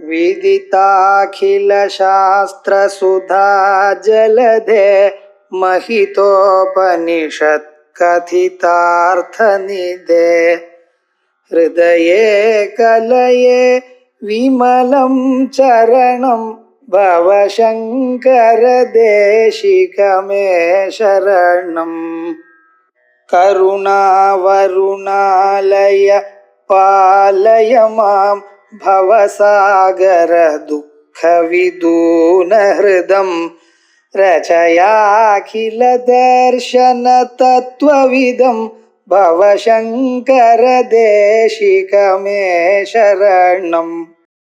विदिताखिल शास्त्र सुधा जलधे महितोपनिषत् कथितार्थ निधे हृदये कलये विमलं चरणं भवशङ्कर देशिक मे शरणम् करुणावरुणालय पालय मां भवसागर दुःखविदून हृदं रचयाखिल दर्शन तत्त्वविदं भवशङ्कर देशिक मे शरणम्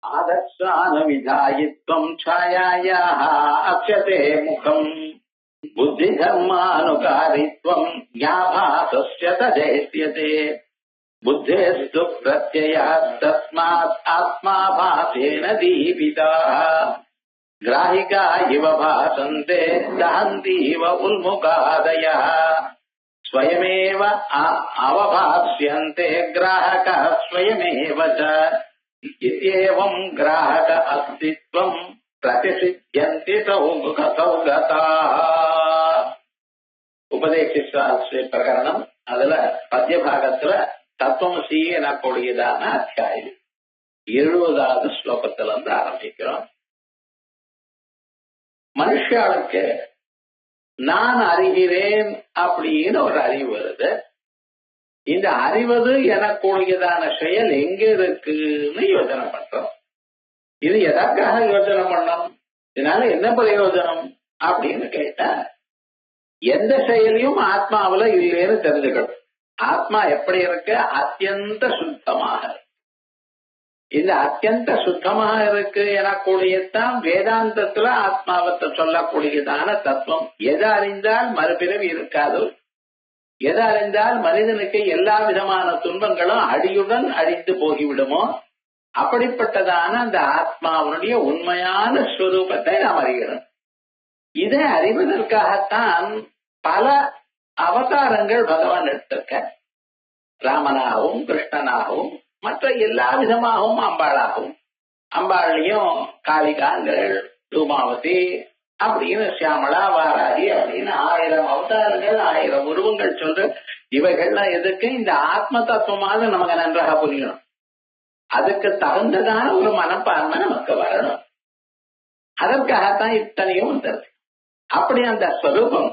आदर्शान विधायित्वं छायायाः अक्षते मुखम् बुद्धिधर्मानुकारित्वं ज्ञाभासस्य तदेष्यते बुद्धेस्तु प्रत्ययास्तस्मात् आत्मा भासेन दीपिताः ग्राहिका इव भासन्ते दहन्तीव उन्मुखादयः स्वयमेव अवभास्यन्ते ग्राहकः स्वयमेव च इत्येवं ग्राहक अस्तित्वं प्रतिसिद्ध्यन्ति सौगताः உபதேசித்த பிரகரணம். அதுல பத்திய பாகத்துல தத்துவமசி எனக்கூடியதான அத்தியாயம் 70வது ஸ்லோகத்துல இருந்து ஆரம்பிக்கிறோம். மனுஷாளுக்கு நான் அறிகிறேன் அப்படின்னு ஒரு அறிவு வருது. இந்த அறிவது எனக்கூடியதான செயல் எங்க இருக்குன்னு யோசனை பண்றோம். இது எதற்காக யோசனை பண்ணோம், இதனால என்ன பிரயோஜனம் அப்படின்னு கேட்டா, எந்த செயலையும் ஆத்மாவில இல்லைன்னு தெரிஞ்சுக்கணும். ஆத்மா எப்படி இருக்கு? அத்தியந்த சுத்தமாக. இந்த அத்தியந்த சுத்தமாக இருக்கு எனக்கூடியதான் வேதாந்தத்துல ஆத்மாவத்தை சொல்லக்கூடியதான தத்துவம். எதை அறிந்தால் மறுபிறவி இருக்காது, எதை அறிந்தால் மனிதனுக்கு எல்லா விதமான துன்பங்களும் அடியுடன் அழிந்து போகிவிடுமோ, அப்படிப்பட்டதான அந்த ஆத்மாவனுடைய உண்மையான ஸ்வரூபத்தை நாம் அறிகிறோம். இதை அறிவதற்காகத்தான் பல அவதாரங்கள் பகவான் எடுத்திருக்க. ராமனாகவும் கிருஷ்ணனாகவும் மற்ற எல்லா விதமாகவும் அம்பாளாகவும், அம்பாளையும் காளிகாங்கள், தூமாவதி அப்படின்னு சியாமளா, வாராகி அப்படின்னு 1000 அவதாரங்கள், 1000 உருவங்கள் சொல்ற. இவைகள்லாம் எதுக்கு? இந்த ஆத்ம தத்துவமாக நமக்கு நன்றாக புரியணும். அதுக்கு தகுந்ததான ஒரு மனப்பான்மை நமக்கு வரணும். அதற்காகத்தான் இத்தனையும் வந்தது. அப்படி அந்த ஸ்வரூபம்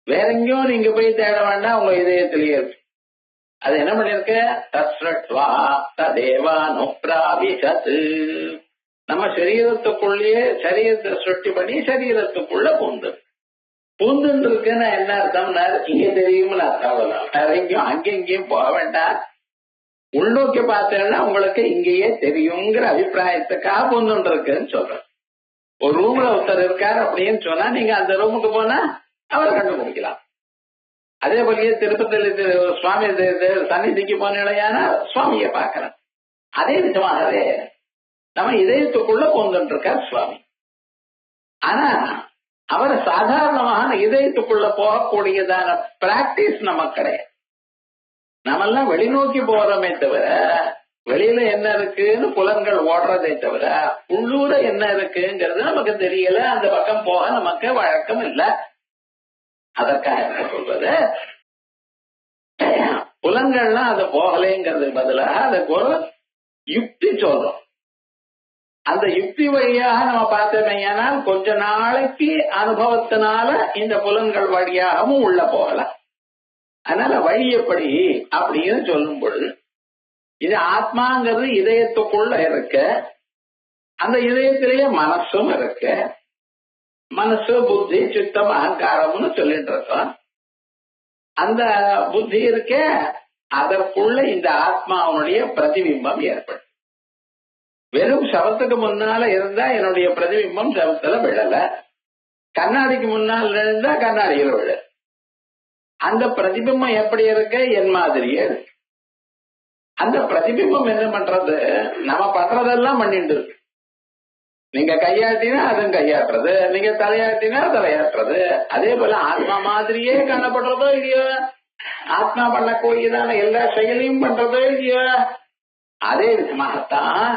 வேற எங்கேயும் நீங்க போய் தேட வேண்டாம், உங்க இதயத்திலேயே இருக்கு. அது என்ன பண்ணிருக்க? தத்ஸ்ருத்வா ததேவானுப்ராவிஷத். நம்ம சரீரத்துக்குள்ளேயே சரீரத்தை சுட்டி பண்ணி சரீரத்துக்குள்ள பூந்துன்னு இருக்குன்னா என்ன அர்த்தம்னா, இங்க தெரியும்னு அர்த்தம். அவ்வளவுதான். வேற எங்கேயும் அங்கெங்கேயும் போக வேண்டாம். உள்நோக்கி பார்த்தேன்னா உங்களுக்கு இங்கேயே தெரியுங்கிற அபிப்பிராயத்துக்காக பூந்துன்னு இருக்குன்னு சொல்றேன். ஒரு ரூம்ல ஒருத்தர் இருக்காரு அப்படின்னு சொன்னா நீங்க அந்த ரூமுக்கு போனா அவரை கண்டுபிடிக்கலாம். அதே போலயே திருப்பதியில சுவாமி சன்னிதிக்கு போனா சுவாமியை பார்க்கலாம். அதே விதமாகவே நம்ம இதயத்துக்குள்ள போந்துட்டு இருக்கார் சுவாமி. ஆனா அவர் சாதாரணமான இதயத்துக்குள்ள போகக்கூடியதான பிராக்டிஸ் நமக்கு கிடையாது. நம்மெல்லாம் வெளிநோக்கி போறோமே தவிர, வெளியில என்ன இருக்குன்னு புலன்கள் ஓடுறதை தவிர உள்ளூர என்ன இருக்குங்கிறது நமக்கு தெரியல. அந்த பக்கம் போக நமக்கு வழக்கம் இல்லை. அதற்காக என்ன சொல்றது, புலன்கள்லாம் அது போகலைங்கிறது பதிலாக அதுக்கு ஒரு யுக்தி சொல்றோம். அந்த யுக்தி வழியாக நம்ம பார்த்தோமேயானால் கொஞ்ச நாளைக்கு அனுபவத்தினால இந்த புலன்கள் வழியாகவும் உள்ள போகலாம். அதனால வழி எப்படி அப்படின்னு சொல்லும் பொழுது, இது ஆத்மாங்கிறது இதயத்துக்குள்ள இருக்க, அந்த இதயத்திலேயே மனசும் இருக்க. மனசு, புத்தி, சித்தம், அகங்காரம்னு சொல்லிட்டு இருக்கோம். அந்த புத்தி இருக்க, அதற்குள்ள இந்த ஆத்மாவனுடைய பிரதிபிம்பம் ஏற்படும். வெறும் சவத்துக்கு முன்னால இருந்தா என்னுடைய பிரதிபிம்பம் சவத்துல விழல, கண்ணாடிக்கு முன்னால் இருந்தா கண்ணாடியில் விழ. அந்த பிரதிபிம்பம் எப்படி இருக்கு? என் மாதிரியே இருக்கு. அந்த பிரதிபிம்பம் என்ன பண்றது? நம்ம பண்றதெல்லாம் பண்ணிட்டு இருக்கு. நீங்க கையாட்டினா அதுவும் கையாட்டுறது, நீங்க தலையாட்டினா தலையாட்டுறது. அதே போல ஆத்மா மாதிரியே காணப்படுறதோ இல்லையோ, ஆத்மா பண்ணக்கூடியதான எல்லா செயலையும் பண்றதோ இல்லையோ, அதே விதமாகத்தான்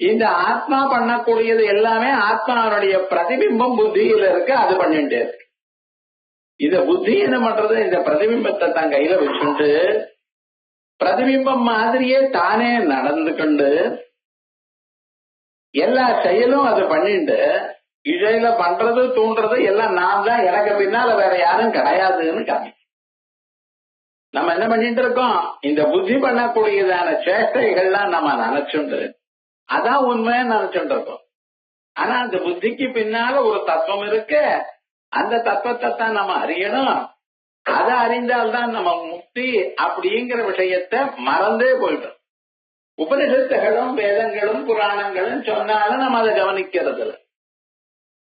இந்த ஆத்மா பண்ணக்கூடியது எல்லாமே ஆத்மாவுடைய பிரதிபிம்பம் புத்தியில இருக்கு, அது பண்ணிட்டே இருக்கு. இத புத்தி என்ன பண்றது, இந்த பிரதிபிம்பத்தை தான் கையில வச்சுட்டு பிரதிபிம்பம் மாதிரியே தானே நடந்து கொண்டு எல்லா செயலும் அது பண்ணிட்டு இழையில பண்றது தூண்டுறது எல்லாம் நான் தான், எனக்கு பின்னால வேற யாரும் கிடையாதுன்னு காமி. நம்ம என்ன பண்ணிட்டு இருக்கோம், இந்த புத்தி பண்ணக்கூடியதான சேஷ்டைகள்லாம் நம்ம நினைச்சுண்டு அதான் உண்மைன்னு நினைச்சுட்டு இருக்கோம். ஆனா அந்த புத்திக்கு பின்னால ஒரு தத்துவம் இருக்கு, அந்த தத்துவத்தை தான் நம்ம அறியணும். அதை அறிந்தால்தான் நம்ம முக்தி அப்படிங்கிற விஷயத்தை மறந்தே போயிட்டோம். உபனிஷத்துகளும் வேதங்களும் புராணங்களும் சொன்னாலும் நம்ம அதை கவனிக்கிறது இல்லை.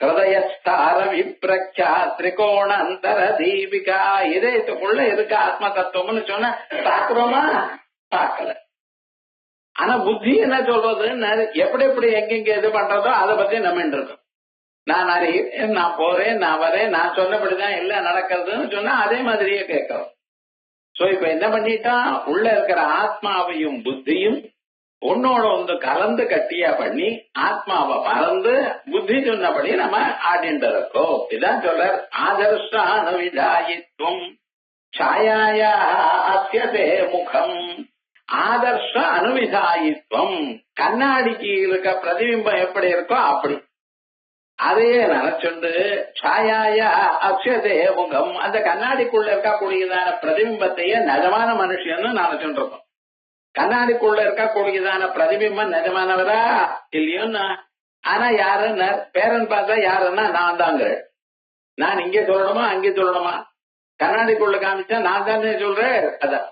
ஹிருதயஸ்தார விப்ரக்ஷா திரிகோண அந்தர தீபிகா, இதயத்துக்குள்ள இருக்கு ஆத்ம தத்துவம்னு சொன்னா பாக்குறோமா? பார்க்கல. ஆனா புத்தி என்ன சொல்றது, எப்படி எப்படி எங்கெங்க இது பண்றதோ அதை பத்தி நம்ம இருக்கோம். நான் அறிகிறேன், நான் போறேன், நான் வரேன், நான் சொன்னபடிதான் எல்லாம் நடக்கிறதுன்னு சொன்னா அதே மாதிரியே கேட்கிறோம். சோ இப்ப என்ன பண்ணிட்டான், உள்ள இருக்கிற ஆத்மாவையும் புத்தியும் உன்னோட வந்து கலந்து கட்டியா பண்ணி ஆத்மாவை மறந்து புத்தி சொன்னபடி நம்ம ஆடிட்டு இருக்கோம். இதான் சொல்றார், ஆதர்ஷானுவிதாயித்வம் சாயாயா அஸ்யதே முகம். ஆதர்ஷ அனுவிதாயித்வம், கண்ணாடிக்கு இருக்க பிரதிபிம்பம் எப்படி இருக்கோ அப்படி அதையே நினைச்சுண்டு சாயாயா அக்ஷதே முகம், அந்த கண்ணாடிக்குள்ள இருக்கக்கூடியதான பிரதிபிம்பத்தையே நிஜமான மனுஷன்னு நினைச்சுட்டு இருக்கோம். கண்ணாடிக்குள்ள இருக்கக்கூடியதான பிரதிபிம்பம் நிஜமானவரா இல்லையோன்னா, ஆனா யாருன்னா பேரன் பார்த்தா யாருன்னா நான் தாங்க. நான் இங்கே சொல்லணுமா அங்கே சொல்லணுமா? கண்ணாடிக்குள்ள காமிச்சா நான் தானே சொல்றேன். அதான்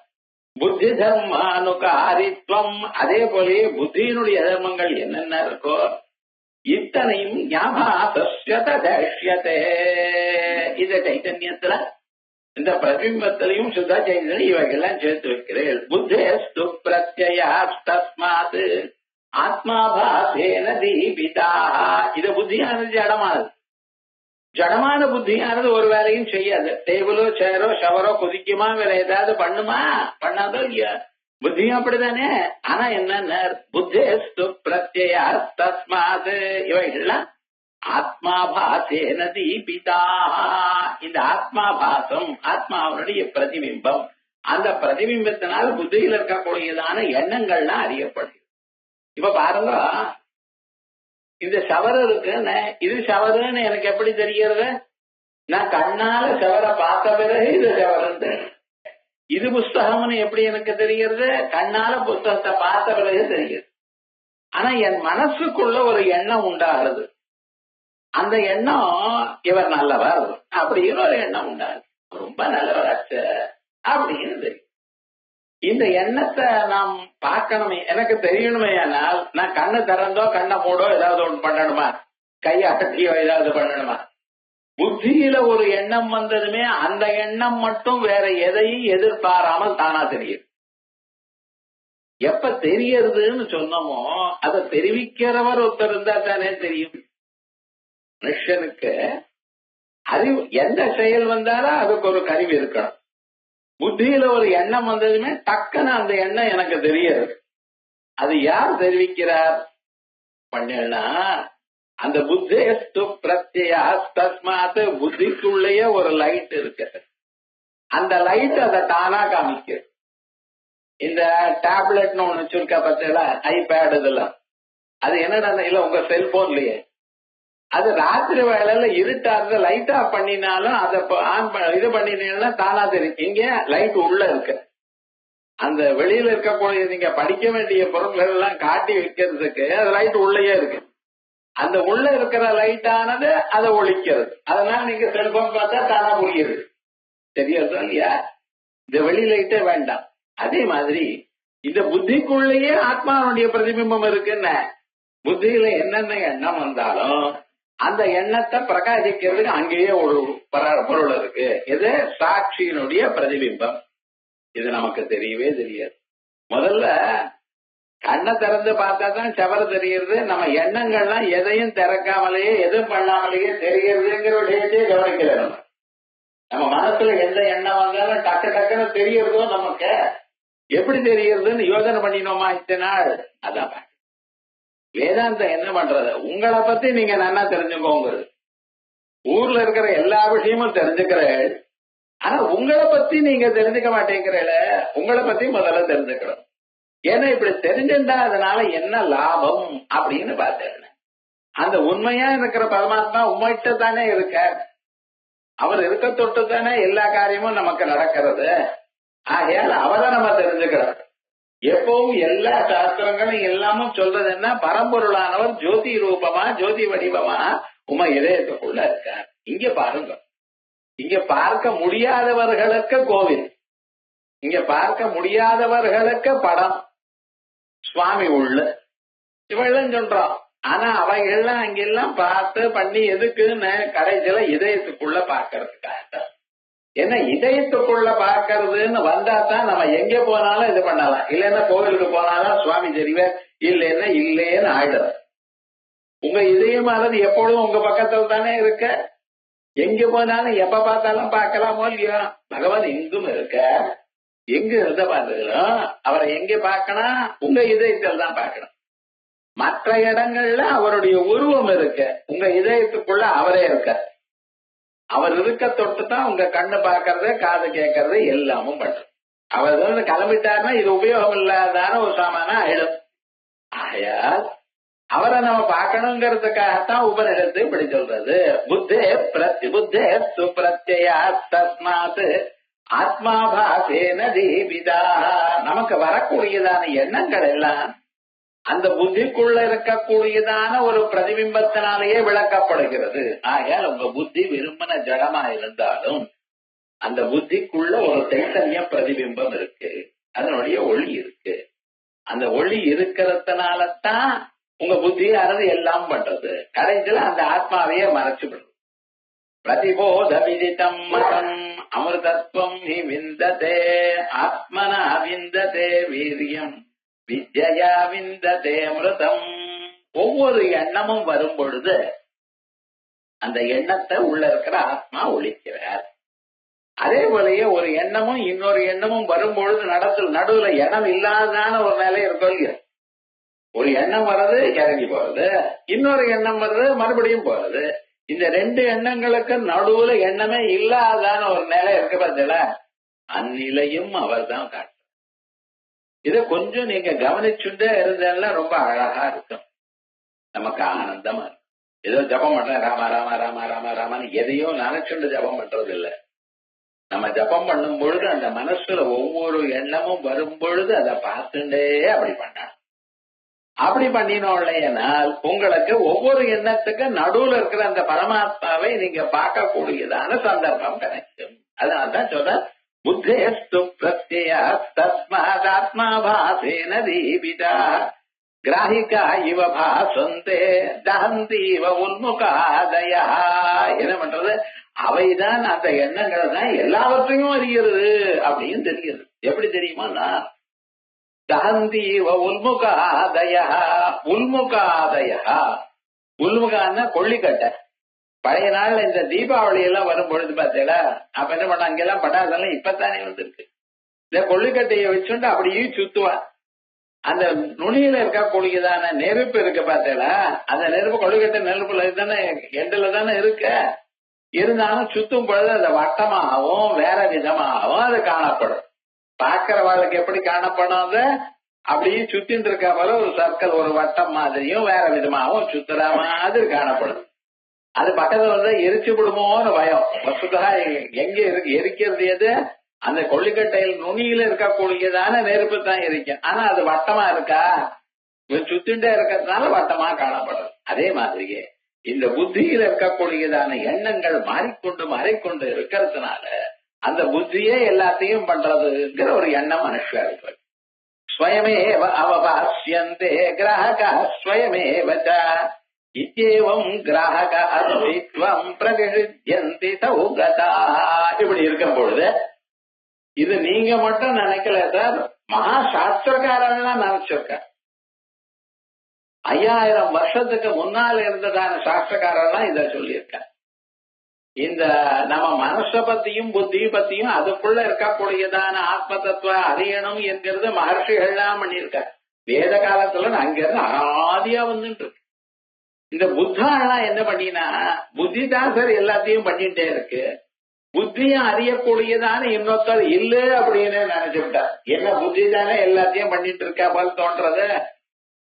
புத்தி தர்மானுகாரித்வம். அதே போலயே புத்தியினுடைய தர்மங்கள் என்னென்ன இருக்கோ இத்தனையும் ஞாபகத்தை இந்த சைத்தன்யத்துல இந்த பிரதிபிம்பத்திலையும் சுத்த சைத்தன்யம் இவைகள்லாம் சேர்த்து வைக்கிறேன். புத்தேஸ்து பிரத்யஸ்மாத் ஆத்மாபாசேன தீபிதா. இத புத்தியானது ஜடமானது. ஜடமான புத்தியானது ஒரு வேலையும் செய்யாது. டேபிளோ சேரோ ஷவரோ குதிக்குமா, வேற ஏதாவது பண்ணுமா? பண்ணாதோ இல்லையா? புத்தியும் அப்படித்தானே. ஆனா என்ன, புத்தேஸ்து பிரத்யஸ்மாத் இவைகள்லாம் ஆத்மாபாசேன தீபிதா. இந்த ஆத்மாபாசம் ஆத்மாவுடைய பிரதிபிம்பம், அந்த பிரதிபிம்பத்தினால புத்தியில் இருக்கக்கூடியதான எண்ணங்கள்லாம் அறியப்படுது. இப்ப பாருங்க, இந்த ஷவர் இருக்குன்னு, இது ஷவருன்னு எனக்கு எப்படி தெரிகிறது? நான் கண்ணால ஷவரை பார்த்த பிறகு இது ஷவருன்னு. இது புஸ்தகம்னு எப்படி எனக்கு தெரிகிறது? கண்ணால புஸ்தகத்தை பார்த்த பிறகு தெரியுது. ஆனா என் மனசுக்குள்ள ஒரு எண்ணம் உண்டாகிறது. அந்த எண்ணம் இவர் நல்லவர் அப்படின்னு ஒரு எண்ணம் உண்டாகுது. ரொம்ப நல்லவராச்சு அப்படின்னு தெரியும். இந்த எண்ணத்தை நாம் பார்க்கணுமே, எனக்கு தெரியணுமே. ஆனால் நான் கண்ணு திறந்தோ கண்ணை மூடோ ஏதாவது ஒன்று பண்ணணுமா? கையாட்டியோ ஏதாவது பண்ணணுமா? புத்தியில ஒரு எண்ணம் வந்ததுமே அந்த எண்ணம் மட்டும் வேற எதையும் எதிர்பாராமல் தானா தெரியும். எப்ப தெரியறதுன்னு சொன்னோமோ அதை தெரிவிக்கிறவர் ஒருத்தர் இருந்தா தானே தெரியும். மனுஷனுக்கு அறிவு, எந்த செயல் வந்தாலும் அதுக்கு ஒரு கருவி இருக்கணும். புத்தியில ஒரு எண்ணம் வந்ததுமே டக்குன்னு அந்த எண்ணம் எனக்கு தெரியாது. அது யார் தெரிவிக்கிறார் பண்ணா, அந்த புத்தேஸ்து பிரத்யஸ்மாத், புத்திக்குள்ளேயே ஒரு லைட் இருக்கு. அந்த லைட் அதை தானா காமிக்குது. இந்த டேப்லெட்னு ஒண்ணு வச்சிருக்க பார்த்தீங்களா, ஐபேட் இதெல்லாம், அது என்னடா இல்ல உங்க செல்போன்லயே அது ராத்திரி வேளையில இருட்டாத லைட் ஆஃப் பண்ணினாலும் அதை இது பண்ணினீங்கன்னா தானா தெரியும். இங்க லைட் உள்ள இருக்கு. அந்த வெளியில இருக்கக்கூடிய நீங்க படிக்க வேண்டிய பொருட்கள் எல்லாம் காட்டி வைக்கிறதுக்கு அது லைட் உள்ளேயே இருக்கு. அந்த உள்ள இருக்கிற லைட்டானது அதை ஒழிக்கிறது. அதனால நீங்க செல்போன் பார்த்தா தானா புரியுது, தெரியாது இல்லையா? இந்த வெளி லைட்டே வேண்டாம். அதே மாதிரி இந்த புத்திக்குள்ளேயே ஆத்மாவுடைய பிரதிபிம்பம் இருக்குன்னு, புத்தியில என்னென்ன எண்ணம் வந்தாலும் அந்த எண்ணத்தை பிரகாசிக்கிறதுக்கு அங்கேயே ஒரு பொருள் இருக்கு. இது சாட்சியினுடைய பிரதிபிம்பம். இது நமக்கு தெரியவே தெரியாது. முதல்ல கண்ணை திறந்து பார்த்தா தான் செவர தெரிகிறது. நம்ம எண்ணங்கள்லாம் எதையும் திறக்காமலேயே எதுவும் பண்ணாமலேயே தெரிகிறதுங்கிற விஷயத்தையே கவனிக்கல. நம்ம மனசுல எந்த எண்ணம் வந்தாலும் டக்கு டக்குன்னு தெரியறதோ நமக்கு எப்படி தெரியறதுன்னு யோசனை பண்ணினோமா இத்தனை நாள்? அதான் வேதாந்தம் என்ன பண்றது? உங்களை பத்தி நீங்க நல்லா தெரிஞ்சுக்கோங்கிறது. ஊர்ல இருக்கிற எல்லா விஷயமும் தெரிஞ்சுக்கிறேன், ஆனா உங்களை பத்தி நீங்க தெரிஞ்சுக்க மாட்டேங்கிறீங்கள. உங்களை பத்தி முதல்ல தெரிஞ்சுக்கணும். ஏன்னா இப்படி தெரிஞ்சுட்டா அதனால என்ன லாபம் அப்படின்னு பார்த்தேன். அந்த உண்மையா இருக்கிற பரமாத்மா உண்மைகிட்ட தானே இருக்க. அவர் இருக்க தொட்டு தானே எல்லா காரியமும் நமக்கு நடக்கிறது. ஆகையால் அவரை நம்ம தெரிஞ்சுக்கிறோம். எப்பவும் எல்லா சாஸ்திரங்களும் எல்லாமும் சொல்றது என்ன? பரம்பொருளானவர் ஜோதி ரூபமா ஜோதி வடிவமா உமா இதயத்துக்குள்ள இருக்கார். இங்க பாருங்க, இங்க பார்க்க முடியாதவர்களுக்கு கோவில், இங்க பார்க்க முடியாதவர்களுக்கு படம், சுவாமி உள்ள இவெல்லாம் சொல்றோம். ஆனா அவைகள்லாம் அங்கெல்லாம் பார்த்து பண்ணி எதுக்குன்னு கடைசியில இதயத்துக்குள்ள பாக்கிறதுக்காக. ஏன்னா இதயத்துக்குள்ள பாக்கிறதுன்னு வந்தா தான் நம்ம எங்க போனாலும் இது பண்ணலாம். இல்லைன்னா கோவிலுக்கு போனாலும் சுவாமி தெரிவார், இல்லைன்னா இல்லேன்னு ஆயிடும். உங்க இதயமானது எப்பொழுதும் உங்க பக்கத்துல தானே இருக்க. எங்க போனாலும் எப்ப பார்த்தாலும் பார்க்கலாமோ இல்லையோ? பகவான் எங்கும் இருக்க. எங்க இருந்த பார்த்துக்கலாம். அவரை எங்க பார்க்கணும்? உங்க இதயத்தில் தான் பார்க்கணும். மற்ற இடங்கள்ல அவருடைய உருவம் இருக்கு, உங்க இதயத்துக்குள்ள அவரே இருக்க. அவர் இருக்க தொட்டு தான் உங்க கண்ணு பார்க்கறது, காது கேட்கறது எல்லாமும் பண்றது. அவர் வந்து கிளம்பிட்டாருன்னா இது உபயோகம் இல்லாதான ஒரு சாமானா ஆயிடும். ஆகையால் அவரை நம்ம பார்க்கணுங்கிறதுக்காகத்தான் உபநிடத்து இப்படி சொல்றது. புத்தே புத்தே சுப்ரத்யா தஸ்மாத் ஆத்மாபாசேன தீபிதா. நமக்கு வரக்கூடியதான எண்ணங்கள் எல்லாம் அந்த புத்திக்குள்ள இருக்கக்கூடியதான ஒரு பிரதிபிம்பத்தினாலேயே விளக்கப்படுகிறது. ஆகையால் உங்க புத்தி விரும்பின ஜடமா இருந்தாலும் அந்த புத்திக்குள்ள ஒரு சைத்தன்ய பிரதிபிம்பம் இருக்கு, அதனுடைய ஒளி இருக்கு. அந்த ஒளி இருக்கிறதுனாலதான் உங்க புத்தியானது எல்லாம் பண்றது. கடைசியில அந்த ஆத்மாவையே மறைச்சுவிடுது. பிரதிபோத விதிதம் மதம் அமிர்தத்வம் ஹி விந்ததே ஆத்மனா விந்ததே வீரியம் வித்யா விந்ததே அமிர்தம். ஒவ்வொரு எண்ணமும் வரும் பொழுது அந்த எண்ணத்தை உள்ள இருக்கிற ஆத்மா ஒழிக்கிறார். அதே போலயே ஒரு எண்ணமும் இன்னொரு எண்ணமும் வரும்பொழுது நடுவுல எண்ணம் இல்லாதான ஒரு நிலை இருக்கும். ஒரு எண்ணம் வர்றது இறங்கி போறது, இன்னொரு எண்ணம் வர்றது மறுபடியும் போறது. இந்த ரெண்டு எண்ணங்களுக்கு நடுவுல எண்ணமே இல்லாதான ஒரு நிலை இருக்கு பார்த்தல, அந்நிலையும் அவர் தான் காட்டு. இத கொஞ்சம் நீங்க கவனிச்சுட்டே இருந்தேன்னா ரொம்ப அழகா இருக்கும், நமக்கு ஆனந்தமா இருக்கும். ஏதோ ஜபம் பண்றேன் ராமா ராமா ராமா ராமா ராமான்னு எதையோ நினைச்சுண்டு ஜபம் பண்றது இல்ல. நம்ம ஜபம் பண்ணும் பொழுது அந்த மனசுல ஒவ்வொரு எண்ணமும் வரும் பொழுது அதை பார்த்துட்டே அப்படி பண்ணணும். அப்படி பண்ணினோம்னால் உங்களுக்கு ஒவ்வொரு எண்ணத்துக்கு நடுவுல இருக்கிற அந்த பரமாத்மாவை நீங்க பார்க்கக்கூடியதான சந்தர்ப்பம் கிடைக்கும். அதனால்தான் சொல்ற புத்தேஸ்து பிரத்யா தஸ்மாத் ஆத்மாபாசேன தீபிதா கிராஹிகா இவ பாசந்தே தஹந்தீவ உன்முகாதயா. என்ன பண்றது? அவைதான் அந்த எண்ணங்கள் தான் எல்லாவற்றையும் அறிகிறது அப்படின்னு தெரிகிறது. எப்படி தெரியுமா? தஹந்தீவ உன்முகாதயா. உள்முகாதயா, உள்முகான்னா கொள்ளிக்கட்டை. பழைய நாள்ல இந்த தீபாவளி எல்லாம் வரும் பொழுது பார்த்தீங்களா, அப்ப என்ன பண்ண அங்கெல்லாம் பட்டாசெல்லாம் இப்பத்தானே வந்திருக்கு. இந்த கொள்ளிக்கட்டையை வச்சுட்டு அப்படியே சுத்துவான். அந்த நுனியில இருக்கக்கூடியதான நெருப்பு இருக்கு பார்த்தீங்களா, அந்த நெருப்பு கொள்ளிக்கட்டை நெருப்புல தானே எண்டுல தானே இருக்க. இருந்தாலும் சுத்தும் பொழுது அந்த வட்டமாகவும் வேற விதமாகவும் அது காணப்படும். பாக்கிறவாளுக்கு எப்படி காணப்படும்? அது அப்படியே சுத்தின்னு இருக்க போல ஒரு சர்க்கிள், ஒரு வட்டம் மாதிரியும் வேற விதமாகவும் சுத்துற மாதிரி காணப்படும். அது பக்கத்துல வந்து எரிச்சு விடுமோன்னு பயம். வசுதா எங்க இருக்கு எரிக்கிறது? எது? அந்த கொள்ளிக்கட்டையில் நுனியில இருக்கக்கூடியதான நெருப்பு தான் எரிக்கும். ஆனா அது வட்டமா இருக்கா? சுத்திண்டே இருக்கிறதுனால வட்டமா காணப்படுறது. அதே மாதிரியே இந்த புத்தியில இருக்கக்கூடியதான எண்ணங்கள் மாறிக்கொண்டு இருக்கிறதுனால அந்த புத்தியே எல்லாத்தையும் பண்றதுங்கிற ஒரு எண்ணம் மனுஷருக்கு. ஸ்வயமேவ அவபாஸ்யந்தே கிராஹக ஸ்வயமேவ இத்யேவம் கிராஹக அஸ்தித்வம் பிரகிருத்யந்தி சௌகதா. இப்படி இருக்கும் பொழுது இது நீங்க மட்டும் நினைக்கல சார், மகா சாஸ்திரக்காரன்லாம் நினைச்சிருக்க. 5000 வருஷத்துக்கு முன்னால் இருந்ததான சாஸ்திரக்காரன்லாம் இத சொல்லியிருக்க. இந்த நம்ம மனச பத்தியும் புத்தி பத்தியும் அதுக்குள்ள இருக்கக்கூடியதான ஆத்ம தத்துவ அறியணும் என்கிறது மகர்ஷிகள்லாம் பண்ணியிருக்க. வேத காலத்துல அங்க இருந்து அனாதியா வந்துட்டு இருக்கு. இந்த புத்தாலாம் என்ன பண்ணினா புத்தி தான் சார் எல்லாத்தையும் பண்ணிட்டே இருக்கு, புத்தியும் அறியக்கூடியதான இன்னொருத்தர் இல்ல அப்படின்னு நினைச்சுட்டார். என்ன புத்தி தானே எல்லாத்தையும் பண்ணிட்டு இருக்கா போல தோன்றது.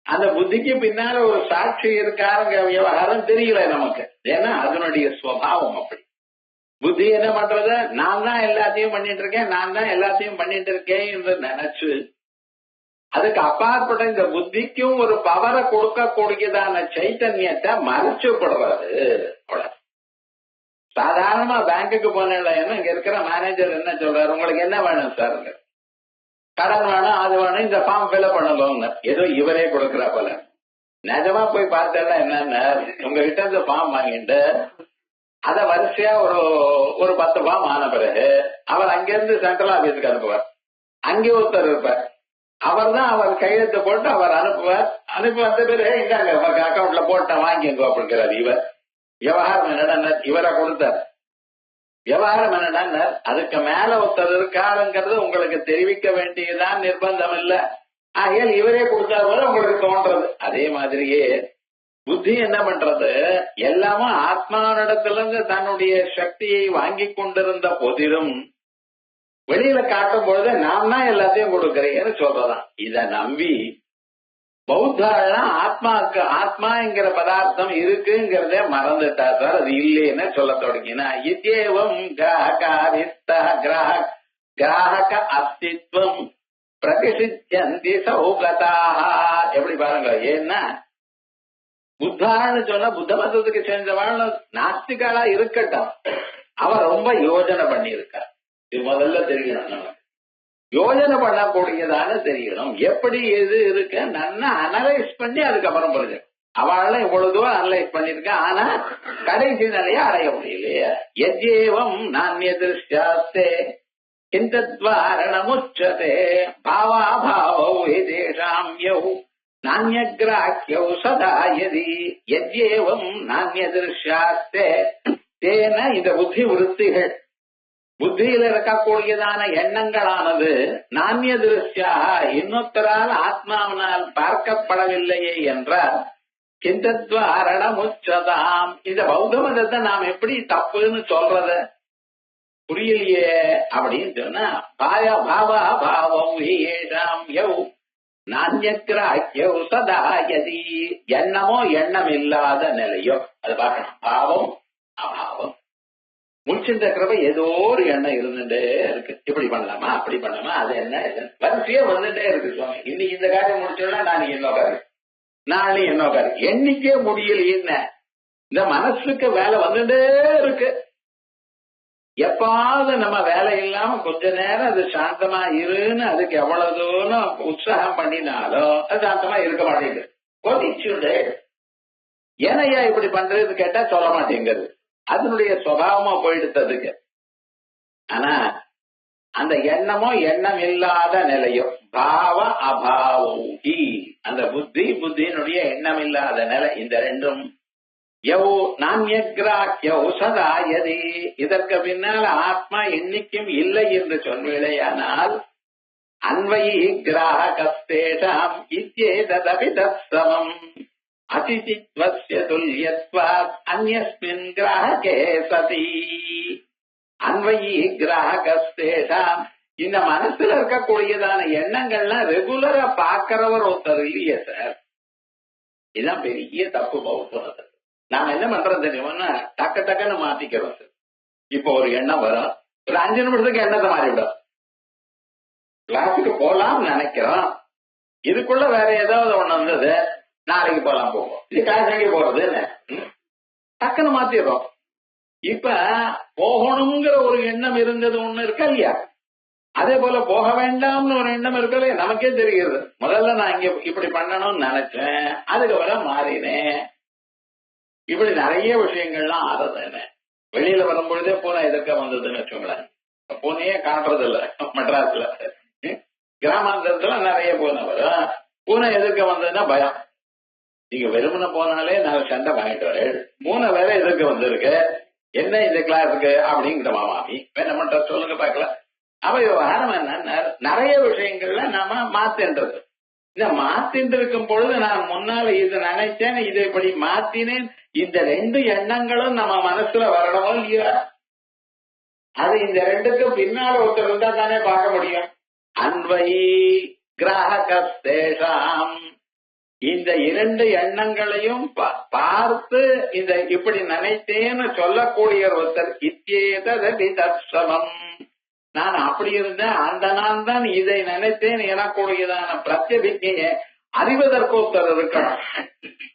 அந்த புத்திக்கு பின்னால ஒரு சாட்சி இருக்காருங்க விவகாரம் தெரியல நமக்கு. ஏன்னா அதனுடைய சுவாவம் அப்படி. புத்தி என்ன பண்றது, நான் தான் எல்லாத்தையும் பண்ணிட்டு இருக்கேன், நான் தான் எல்லாத்தையும் பண்ணிட்டு இருக்கேன் என்று நினைச்சு அதுக்கு அப்பாற்பட்ட இந்த புத்திக்கும் ஒரு பவரை கொடுக்கக்கூடியதான சைத்தன்யத்தை மறைச்சுப்படுறது. சாதாரணமா பேங்குக்கு போனேன், இங்க இருக்கிற மேனேஜர் என்ன சொல்றாரு, உங்களுக்கு என்ன வேணும் சார், கடன் வேணும், அது வேணும், இந்த ஃபார்ம் ஃபில்அப் பண்ணுங்க, ஏதோ இவரே கொடுக்கற போல. நிஜமா போய் பார்த்தா என்னன்னா உங்ககிட்ட இந்த ஃபார்ம் வாங்கிட்டு அத வரிசையா ஒரு 10 ஃபார்ம் ஆன பிறகு அவர் அங்கிருந்து சென்ட்ரல் ஆபீஸுக்கு அனுப்புவார். அங்கே ஒருத்தர் இருப்பார், அவர் தான் அவர் கையெழுத்து போட்டு அவர் அனுப்புவார். அனுப்பி வந்த பிறகு இந்தாங்க அக்கௌண்ட்ல போட்ட வாங்கிங்க அப்படிங்கிறார். இவர் விவகாரம் என்னடா இவரை கொடுத்தார். விவகாரம் என்னடா அதுக்கு மேல ஒருத்தர் இருக்காருங்கிறது உங்களுக்கு தெரிவிக்க வேண்டியதான் நிர்பந்தம் இல்ல, ஆகையால் இவரே கொடுத்தா போல உங்களுக்கு தோன்றது. அதே மாதிரியே புத்தி என்ன பண்றது, எல்லாமும் ஆத்மானிடத்துல இருந்து தன்னுடைய சக்தியை வாங்கி கொண்டிருந்த போதிலும் வெளியில காட்டும் பொழுது நான் தான் எல்லாத்தையும் கொடுக்கிறேன்னு சொல்றதான். இத நம்பி பௌத்தாலாம் ஆத்மாக்கு ஆத்மாங்கிற பதார்த்தம் இருக்குங்கிறதே மறந்துட்டா சார். அது இல்லைன்னு சொல்ல தொடங்கினா இத்தேவம் கிராஹக அஸ்தித்வம் பிரதிசித்தி சௌகதாக. எப்படி பாருங்க, ஏன்னா புத்தான்னு சொன்னா புத்த மதத்துக்கு சேர்ந்தவாள் நாஸ்திகாலா இருக்கட்டும், அவர் ரொம்ப யோஜனை பண்ணி இருக்கார். இது முதல்ல தெரியணும், நம்ம யோஜனை பண்ணக்கூடியதான தெரியணும். எப்படி எது இருக்கு நல்லா அனலைஸ் பண்ணி அதுக்கப்புறம் புரிஞ்சு. அவள் இவ்வளவு தூரம் அனலைஸ் பண்ணிருக்க, ஆனா கடைசி நிலையா அடைய முடியலையே. எஜ்ஜேவம் நானியதிருஷ்டாஸ்தே கிந்தத்வாரணமுச்சதே பாவாபாவௌ ஹிதேஷாம் யௌ நானியக்ராஹ்யௌ சதா யதி எஜ்ஜேவம் நானியதிருஷ்டாஸ்தே தேன. இந்த புத்தி விருத்திகள், புத்தியில இருக்கக்கூடியதான எண்ணங்களானது நானிய திருஷ்யாக இன்னொருத்தரால் ஆத்மாவினால் பார்க்கப்படவில்லையே என்றால் கிந்தத்வாரணமுச்சதாம். இந்த பௌத்த மதத்தை நாம் எப்படி தப்புன்னு சொல்றத புரியலையே அப்படின்னு சொன்னா பாவா பாவம் ஏஷாம் யௌ நானியக்ராஹ்யௌ சதா யதி. எண்ணமோ எண்ணம் இல்லாத நிலையோ அது பார்க்கணும். பாவம் அபாவம் முடிச்சுட்டு இருக்கிறப்ப ஏதோ ஒரு எண்ணம் இருந்துட்டே இருக்கு, இப்படி பண்ணலாமா அப்படி பண்ணலாமா, அது என்ன வரிசையா வந்துட்டே இருக்கு. சுவாமி இன்னைக்கு இந்த காரியம் முடிச்சோம்னா நாளைக்கு என்ன காரியம், நாளைக்கு என்ன காரியம், எண்ணிக்கே முடியலையே. இந்த மனசுக்கு வேலை வந்துட்டே இருக்கு. எப்பாவது நம்ம வேலை இல்லாம கொஞ்ச நேரம் அது சாந்தமா இருன்னு அதுக்கு எவ்வளவு தூரம் உற்சாகம் பண்ணினாலும் அது சாந்தமா இருக்க மாட்டேங்குது, கொதிச்சுட்டே. ஏனையா இப்படி பண்றது கேட்டா சொல்ல மாட்டேங்குது, அதனுடைய சுபாவமா போயிடுத்ததுக்கு. ஆனா அந்த எண்ணமோ எண்ணம் இல்லாத நிலையோ பாவ அபாவி, அந்த புத்தியினுடைய எண்ணம் இல்லாத நிலை, இந்த ரெண்டும் யௌ நான்யக்ராஹ்யௌ சதா யதி. இதற்கு பின்னால் ஆத்மா என்னைக்கும் இல்லை என்று சொல்வேளையானால் அன்வயி கிராஹகஸ்தேஷாம் இத்யேததபி தத்சமம் அதிதித்வஸ்ய துல்யத்வாத் அன்யஸ்மின் கிராஹகே சதி. அன்வயி கிராஹகஸ்தேஷாம், இந்த மனசுல இருக்கக்கூடியதான எண்ணங்கள்லாம் ரெகுலரா பாக்கிறவர் ஒருத்தர் இல்லையே சார். இதுதான் பெரிய தப்பு பௌத்தம். நாம என்ன பண்றோம் தெரியுமா, டக்குன்னு மாத்திக்கிறோம் சார். இப்போ ஒரு எண்ணம் வரும், ஒரு 5 நிமிஷத்துக்கு எண்ணத்தை மாறிவிடும். கிளாஸுக்கு போலாம்னு நினைக்கிறோம், இதுக்குள்ள வேற ஏதாவது ஒண்ணு வந்தது, நாளைக்கு போலாம் போவோம், இது கிளாஸ் எங்கே போறது என்ன, டக்குன்னு மாத்திடுறோம். இப்ப போகணுங்கிற ஒரு எண்ணம் இருந்தது ஒண்ணு இருக்கா இல்லையா, அதே போல போக வேண்டாம்னு ஒரு எண்ணம் இருக்கு இல்லையா, நமக்கே தெரிகிறது. முதல்ல நான் இங்க இப்படி பண்ணணும்னு நினைச்சேன், அதுக்கப்புறம் மாறினேன். இப்படி நிறைய விஷயங்கள்லாம் ஆறுது. வெளியில வரும்பொழுதே பூனை எதிர்க்க வந்ததுன்னு வச்சுங்களேன், பூனையே காட்டுறது இல்ல மெட்ராஸ்ல. கிராமாந்தரத்துல நிறைய பூனை வரும், பூனை எதிர்க்க வந்ததுன்னா பயம். நீங்க வெறுமனை போனாலே நான் சண்டை வாங்கிட்டு வரேன், பூனை வேற எதிர்க்க வந்திருக்கு, என்ன இந்த கிளாஸுக்கு அப்படிங்கிற மாமாமி என்ன பண்ற சொல்லுங்க பாக்கலாம். அவ விவகாரம் என்ன, நிறைய விஷயங்கள்ல நாம மாத்தேன்றது. இந்த மாத்திட்டு இருக்கும் பொழுது நான் முன்னால இதை நினைச்சேன், இதை இப்படி மாத்தினேன், இந்த ரெண்டு எண்ணங்களும் நம்ம மனசுல வரணுமோ இல்லையா? அது இந்த ரெண்டுக்கும் பின்னால ஒருத்தர் இருந்தா தானே பார்க்க முடியும். அன்வை கிராஹகஸ்தேஷாம், இந்த இரண்டு எண்ணங்களையும் பார்த்து இந்த இப்படி நினைத்தேன்னு சொல்லக்கூடிய ஒருத்தர் இத்தியேததி தத்சமம், நான் அப்படி இருந்தேன், அந்த நான் தான் இதை நினைத்தேன் எனக்கூடியதான பிரத்யபிக்கையை அறிவதற்கு ஒருத்தர் இருக்கணும்.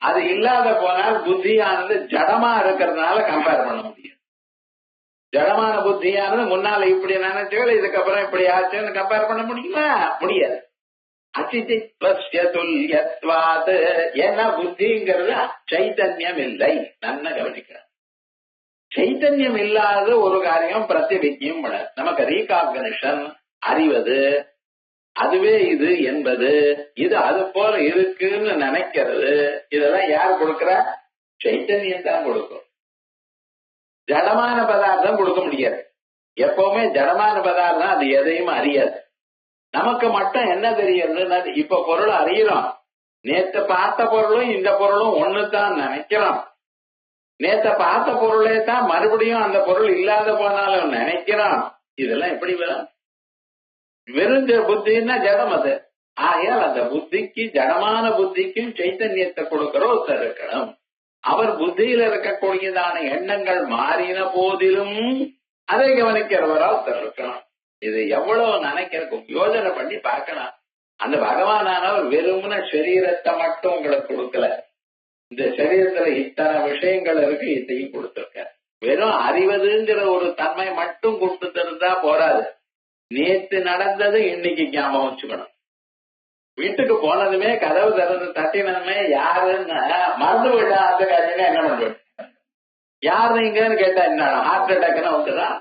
அது இல்லாத போனால் புத்தியானது ஜடமா இருக்கிறதுனால கம்பேர் பண்ண முடியும். ஜடமான புத்தியானது முன்னால இப்படி நினைச்சோம், இதுக்கப்புறம் இப்படி ஆச்சுன்னு கம்பேர் பண்ண முடியுமா? முடியாது. அசிதித்வஸ்யதுல்யத்வாத், ஏன்னா புத்திங்கிறது சைத்தன்யம் இல்லை. நன்ன கவனிக்கிறேன், சைத்தன்யம் இல்லாத ஒரு காரியம் பிரத்யபிக்யம். நமக்கு ரீகாக்னிஷன், அறிவது, அதுவே இது என்பது, இது அது போல இருக்குன்னு நினைக்கிறது, இதெல்லாம் யார் கொடுக்கிற? சைத்தன்யம் தான் கொடுக்கும். ஜடமான பதார்த்தம் கொடுக்க முடியாது. எப்பவுமே ஜடமான பதார்த்தம் அது எதையும் அறியாது. நமக்கு மட்டும் என்ன தெரியுது? இப்ப பொருள் அறியறோம், நேத்து பார்த்த பொருளும் இந்த பொருளும் ஒண்ணுதான் நினைக்கிறோம். நேத்த பார்த்த பொருளே தான் மறுபடியும் அந்த பொருள் இல்லாத போனாலும் நினைக்கிறோம். இதெல்லாம் எப்படி வரும்? வெறும் புத்தின்னா ஜடம் அது. ஆகையால் அந்த புத்திக்கு, ஜடமான புத்திக்கும் சைத்தன்யத்தை கொடுக்கிற ஒருத்தர் இருக்கணும். அவர் புத்தியில இருக்கக்கூடியதான எண்ணங்கள் மாறின போதிலும் அதை கவனிக்கிறவரா ஒருத்தர் இருக்கணும். இது எவ்வளவு நினைக்கிறக்கும் யோஜனை பண்ணி பார்க்கலாம். அந்த பகவானானவர் வெறும்ன சரீரத்தை மட்டும் உங்களுக்கு கொடுக்கல, இந்த சரீரத்துல இத்தனை விஷயங்கள் இருக்கு, இதையும் கொடுத்திருக்க. வெறும் அறிவதுங்கிற ஒரு தன்மை மட்டும் கொடுத்து இருந்தா போராது. நேத்து நடந்தது இன்னைக்கு ஞாபகம் வச்சுக்கணும். வீட்டுக்கு போனதுமே கதவு திறந்து தட்டினதுமே யாருன்னு மறந்து போயிட்டா அந்த காரியமே என்ன பண்ணுவேன்? யாரு நீங்கன்னு கேட்டா என்ன ஹார்ட் அட்டாக்னா வந்துதான்.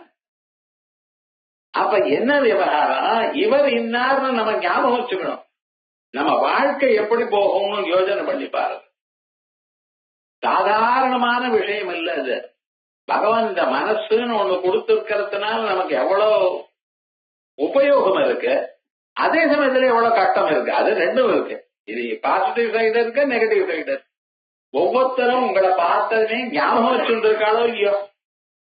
அப்ப என்ன விவகாரம்? இவர் இன்னார்னு நம்ம ஞாபகம் வச்சுக்கணும். நம்ம வாழ்க்கை எப்படி போகும்னு யோஜனை பண்ணி பாருங்க. சாதாரணமான விஷயம் இல்ல இது. பகவான் இந்த மனசுன்னு ஒண்ணு கொடுத்திருக்கிறதுனால நமக்கு எவ்வளவு உபயோகம் இருக்கு, அதே சமயத்துல எவ்வளவு கஷ்டம் இருக்கு. அது ரெண்டும் இருக்கு. இது பாசிட்டிவ் சைடு இருக்கு, நெகட்டிவ் சைடு இருக்கு. ஒவ்வொருத்தரும் உங்களை பார்த்ததுமே ஞாபகம் வச்சுட்டு இருக்காளோ இல்லையோ.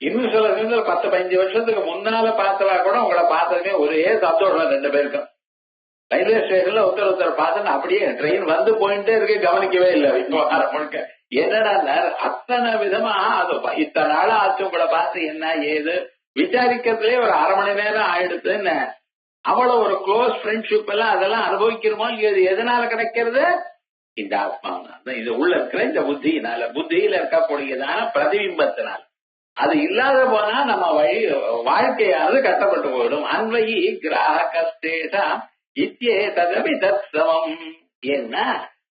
இன்னும் சில சமயத்துல 10-15 வருஷத்துக்கு முன்னால பார்த்தவா கூட உங்களை பார்த்ததுமே ஒரே சந்தோஷம் ரெண்டு பேருக்கும். ரயில்வே ஸ்டேஷன்ல ஒருத்தர் பார்த்தா அப்படியே ட்ரெயின் வந்து போயிட்டே இருக்கு, கவனிக்கவே இல்லை. இப்போ முழுக்க என்னடா அத்தனை விதமா அது இத்தனை நாளா ஆச்சு உங்களை பார்த்து என்ன ஏது விசாரிக்கிறதுலயே ஒரு 1/2 மணி நேரம் ஆயிடுதுன்னு. அவ்வளவு ஒரு க்ளோஸ் ஃப்ரெண்ட்ஷிப் எல்லாம் அதெல்லாம் அனுபவிக்கிறோமோ இது எதனால கிடைக்கிறது? இந்த ஆத்மாவனால, இது உள்ள இருக்கிற இந்த புத்தியினால, புத்தியில இருக்கக்கூடியதான பிரதிபிம்பத்தினால். அது இல்லாத போனா நம்ம வாழ்க்கையானது கட்டப்பட்டு போயிடும். அன்வயி கிராஹகஸ்தேஷா இத்தியே ததபி தத்சமம். என்ன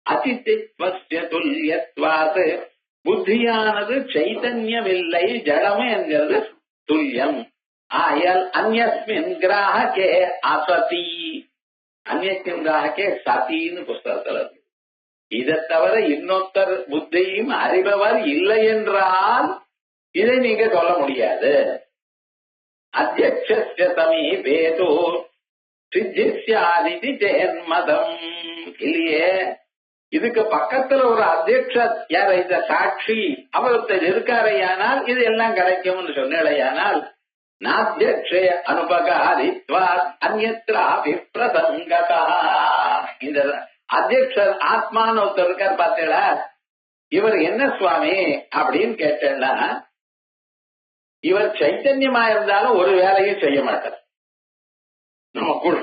அசித்தித்வஸ்ய துல்யத்வாத், புத்தியானது சைத்தன்யம் இல்லை, ஜடமே என்கிறது துல்லியம். ஆயல் அந்யஸ்மின் கிராஹகே அசதி, அந்யஸ்மின் கிராஹகே சதின்னு புஸ்தகத்துல இருக்கு. இதை தவிர இன்னொருத்தர் புத்தியும் அறிபவர் இல்லை என்றால் இதை நீங்க சொல்ல முடியாது. அத்தியக்ஷஸ்ய சமீபேது சித்திஸ்யாதிதி ஜென்மதம். இல்லையே, இதுக்கு பக்கத்துல ஒரு அத்தியக்ஷர் யார், இந்த சாட்சி அவர்த்தர் இருக்காரையானால் இது எல்லாம் கிடைக்கும்னு சொன்னேயானால் நாத்தியக்ஷே அனுபகாரித்வா அந்யத்ராபி பிரசங்கதா. இந்த அத்தியக்ஷர் ஆத்மான்னு ஒருத்தர் இருக்கார் பார்த்தீங்களா, இவர் என்ன சுவாமி அப்படின்னு கேட்டேன்னா, இவர் சைத்தன்யமா இருந்தாலும் ஒரு வேலையும் செய்ய மாட்டார். நம்ம கூட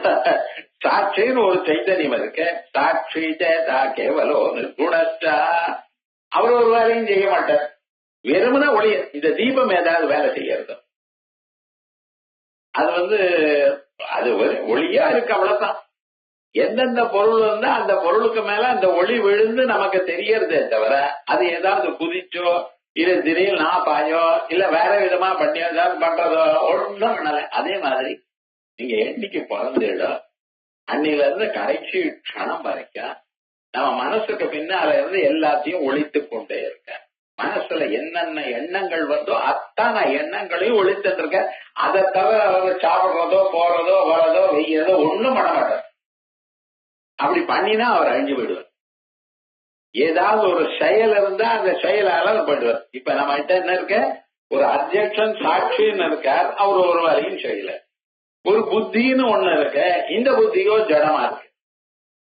சாட்சின்னு ஒரு சைத்தன்யம் இருக்கு, சாட்சி சேதா கேவலோ நிர்குணஸ்டா, அவர் ஒரு வேலையும் செய்ய மாட்டார். வெறுமனா ஒளிய, இந்த தீபம் ஏதாவது வேலை செய்யறது, அது அது ஒளியா இருக்கு, அவ்வளவுதான். எந்தெந்த பொருள் இருந்தா அந்த பொருளுக்கு மேல அந்த ஒளி விழுந்து நமக்கு தெரியறதே தவிர அது ஏதாவது குதிச்சோ இல்ல திடீர்னு பாயோ இல்ல வேற விதமா பண்ணியோ ஏதாவது பண்றதோ ஒன்றும் பண்ணல. அதே மாதிரி நீங்க என்னைக்கு பிறந்துடோ அன்னில இருந்து கடைசி க்ஷணம் வரைக்கும் நம்ம மனசுக்கு பின்னால இருந்து எல்லாத்தையும் ஒழித்து கொண்டே இருக்க. மனசுல என்னென்ன எண்ணங்கள் வந்தோ அத்தனை எண்ணங்களையும் ஒழித்துட்டு இருக்க. அதை தவிர அவர் சாப்பிடுறதோ போறதோ வரதோ வெய்யறதோ ஒண்ணும் பண்ண மாட்டார். அப்படி பண்ணினா அவர் அழிஞ்சு போயிடுவார். ஏதாவது ஒரு செயல் இருந்தா அந்த செயலால போயிடுவார். இப்ப நம்ம கிட்ட என்ன இருக்க, ஒரு அத்தியக்ஷன் சாட்சின்னு இருக்கார், அவர் ஒரு வேலையும் செய்யல. ஒரு புத்தின்னு ஒண்ணு இருக்க, இந்த புத்தியோ ஜடமா இருக்கு.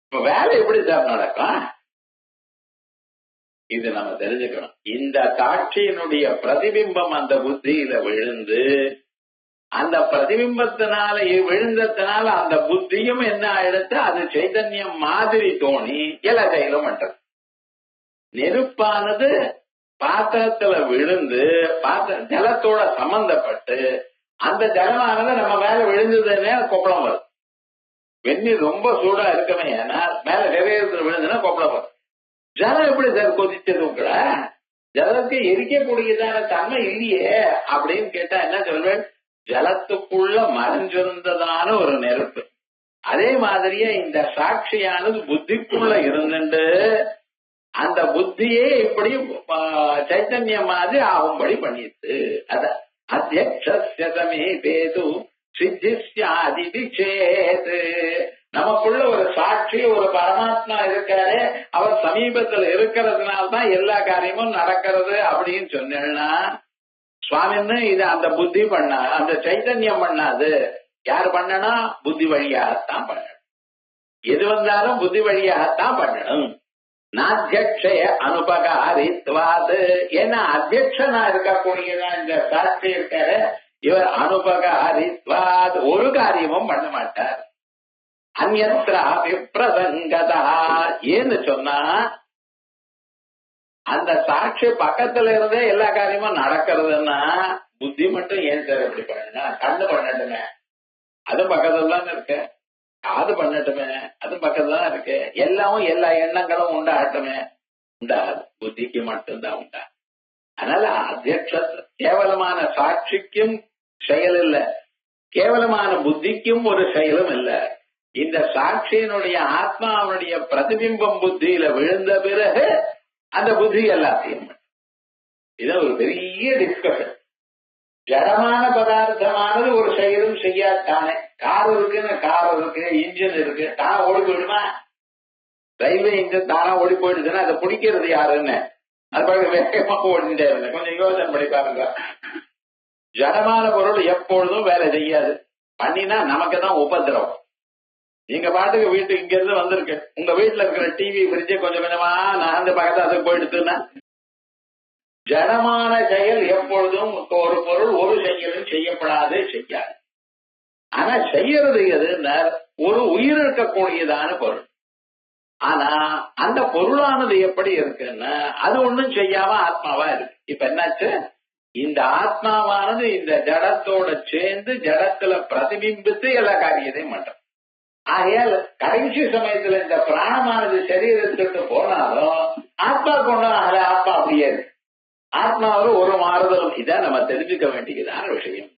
இப்ப வேலை எப்படி சார் நடக்கும்? இது நம்ம தெரிஞ்சுக்கணும். இந்த காட்சியினுடைய பிரதிபிம்பம் அந்த புத்தியில விழுந்து, அந்த பிரதிபிம்பத்தினால விழுந்ததுனால அந்த புத்தியும் என்ன ஆயிடுத்து, அது சைதன்யம் மாதிரி தோணி எல்லா செயலும் பண்றது. நெருப்பானது பாத்திரத்துல விழுந்து ஜலத்தோட சம்பந்தப்பட்டு அந்த ஜலமானது நம்ம மேல விழுந்ததுன்னே கொப்பளம் வரும். வெந்நீர் ரொம்ப சூடா இருக்கவே ஏன்னா மேல நிறைய விழுந்துன்னா கொப்பளம் வரும். ஜலம் எப்படி சார் கொதிச்சது கூட? ஜலத்துக்கு எரிக்கக்கூடியதான தன்மை இல்லையே அப்படின்னு கேட்டா என்ன சொல்வேன்? ஜலத்துக்குள்ள மறைஞ்சிருந்ததான ஒரு நெருப்பு. அதே மாதிரியே இந்த சாட்சியானது புத்திக்குள்ள இருந்துட்டு அந்த புத்தியே இப்படி சைத்தன்யம் மாதிரி ஆகும்படி பண்ணிட்டு அத அத்தியக்ஷமே பேது சித்திஷ்யாதி சேது. நமக்குள்ள ஒரு சாட்சி, ஒரு பரமாத்மா இருக்காரு, அவர் சமீபத்துல இருக்கிறதுனால்தான் எல்லா காரியமும் நடக்கிறது அப்படின்னு சொன்னா சுவாமின்னு இது அந்த புத்தி பண்ணா, அந்த சைத்தன்யம் பண்ணாது. யாரு பண்ணனா? புத்தி வழியாகத்தான் பண்ணணும். எது வந்தாலும் புத்தி வழியாகத்தான் பண்ணணும். நாத்தியக்ஷய அனுபகாரித்வாது. ஏன்னா அத்தியக்ஷனா இருக்கக்கூடியதான் இந்த சாட்சி இருக்காரு, இவர் அனுபகாரித்வாது ஒரு காரியமும் பண்ண மாட்டார். அந்யத்ரா விப்ரசங்கதா. ஏன்னு சொன்னா அந்த சாட்சி பக்கத்துல இருந்தே எல்லா காரியமும் நடக்கிறதுன்னா புத்தி மட்டும் ஏன் சார் எப்படி பண்ணா? கண்ணு பண்ணட்டுமே, அது பக்கத்துல தான் இருக்கு. காது பண்ணட்டுமே, அது பக்கத்துல தான் இருக்கு. எல்லாமும் எல்லா எண்ணங்களும் உண்டாகட்டுமே, உண்டாகாது. புத்திக்கு மட்டும்தான் உண்டா. அதனால அத்தியக்ஷ கேவலமான சாட்சிக்கும் செயல் இல்ல, கேவலமான புத்திக்கும் ஒரு செயலும் இல்ல. இந்த சாட்சியினுடைய ஆத்மாவுடைய பிரதிபிம்பம் புத்தியில விழுந்த பிறகு அந்த புத்தி எல்லாத்தையும். இது ஒரு பெரிய டிஸ்கஷன். ஜடமான பதார்த்தமானது ஒரு செயலும் செய்யாதானே. கார் இருக்குன்னு கார் இருக்கு, இன்ஜின் இருக்கு, தானா ஓடி போயிடுமா? ரயில்வே இன்ஜின் தானா ஓடி போயிடுச்சுன்னா அதை பிடிக்கிறது யாருன்னு அது பாருங்க வேகமா ஓடிட்டே இருந்தேன். கொஞ்சம் யோசனை பண்ணி பாருங்க. ஜடமான பொருள் எப்பொழுதும் வேலை செய்யாது. பண்ணினா நமக்கு தான் உபதிரவம். நீங்க பாட்டுக்கு வீட்டுக்கு இங்க இருந்து வந்திருக்கு, உங்க வீட்டுல இருக்கிற டிவி ஃப்ரிட்ஜ் கொஞ்சம் கொஞ்சமா நான் அந்த பக்கத்துல அதுக்கு போயிடுச்சுன்னா ஜடமான செயல் எப்பொழுதும் ஒரு பொருள் ஒரு செயலும் செய்யப்படாது, செய்யாது. ஆனா செய்யறது எதுன்னா ஒரு உயிர் இருக்கக்கூடியதான பொருள். ஆனா அந்த பொருளானது எப்படி இருக்குன்னா அது ஒண்ணும் செய்யாம ஆத்மாவா இருக்கு. இப்ப என்னாச்சு, இந்த ஆத்மாவானது இந்த ஜடத்தோட சேர்ந்து ஜடத்துல பிரதிபிம்பித்து எல்லா காரியத்தையும் பண்றோம். ஆகையால் கடைசி சமயத்துல இந்த பிராணமானது சரீரத்துக்கு போனாலும் ஆத்மா கொண்டால ஆத்மா அப்படியே இருக்கு. ஆத்மாவில் ஒரு மாறுதலும். இதான் நம்ம தெரிஞ்சுக்க வேண்டியதான விஷயம்.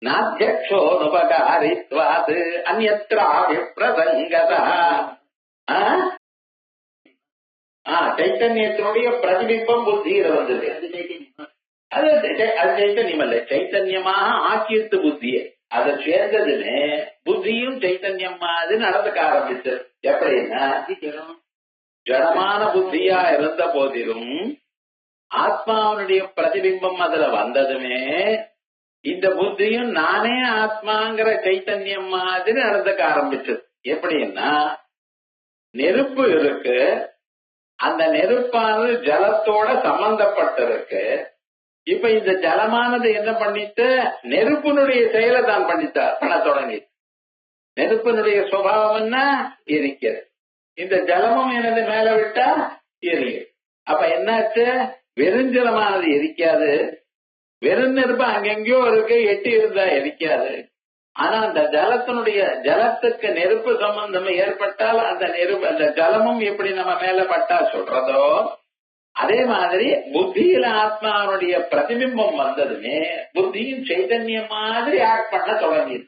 நாத்தியக்ஷோனுபகாரித்வாது அந்யத்ரா விப்ரசங்கதா. சைத்தன்யத்தினுடைய பிரதிபிம்பம் புத்தியில வந்தது. அது சைத்தன்யம் அல்ல, சைத்தன்யமாக ஆக்கியத்து புத்தியை அதை சேர்ந்ததுன்னு புத்தியும் சைத்தன்யம் மாதிரி நடந்துக்க ஆரம்பிச்சது. எப்படின்னா ஜடமான புத்தியா இருந்த போதிலும் ஆத்மாவனுடைய பிரதிபிம்பம் அதுல வந்ததுமே இந்த புத்தியும் நானே ஆத்மாங்கிற சைத்தன்யம் மாதிரி நடந்துக்க ஆரம்பிச்சது. எப்படின்னா நெருப்பு இருக்கு, அந்த நெருப்பானது ஜலத்தோட சம்பந்தப்பட்டிருக்கு. இப்ப இந்த ஜலமானது என்ன பண்ணிட்டு நெருப்பினுடைய செயலை தான் பண்ணிட்டார் பண்ண தொடங்கி. நெருப்பினுடைய சுபாவம் என்ன? எரிக்கிறது. இந்த ஜலமும் எனது மேல விட்டா எரியும். அப்ப என்னாச்சு, வெறுஞ்சலமானது எரிக்காது, வெறும் நெருப்பு அங்கெங்கயோ இருக்கு, எட்டி இருந்தா எரிக்காது. ஆனா அந்த ஜலத்துக்கு நெருப்பு சம்பந்தம் ஏற்பட்டால் அந்த நெருப்பு அந்த ஜலமும் எப்படி நம்ம மேல பட்டா சொல்றதோ அதே மாதிரி புத்தியில ஆத்மாவுடைய பிரதிபிம்பம் வந்ததுமே புத்தியும் சைதன்யம் மாதிரி ஆக்ட் பண்ண தொடங்கிது.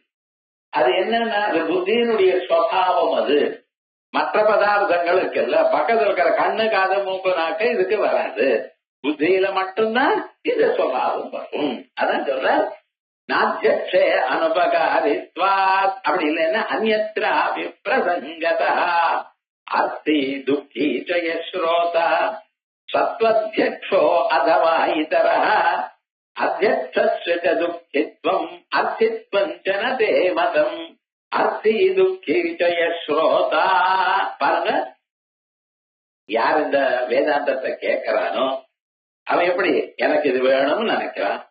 அது என்னன்னா அது புத்தியினுடைய சுவாவம். அது மற்ற பதார்த்தங்கள் இருக்குல்ல, பக்கத்துல இருக்கிற கண்ணு காது மூக்கு நாக்கு இதுக்கு வராது. புத்தியில மட்டும்தான் இந்த சுவாவம் வரும். அதான் சொல்ற நாத்தியக்ஷே அனுபகாரித்வாத் அப்படி இல்லைன்னா அந்யத்ரா விப்ரசங்கதா அர்த்தி துக்கி ஜய ஸ்ரோதா சத்வத்யக்ஷோ அதவா இதரः அத்யக்ஷஸ்ய ச துக்கித்வம் அர்த்தித்வம் ச ந தே மதம் அர்த்தி துக்கி ஜய ஸ்ரோதா. பாருங்க, யார் இந்த வேதாந்தத்தை கேட்கிறானோ அவன் எப்படி எனக்கு இது வேணும்னு நினைக்கிறான்,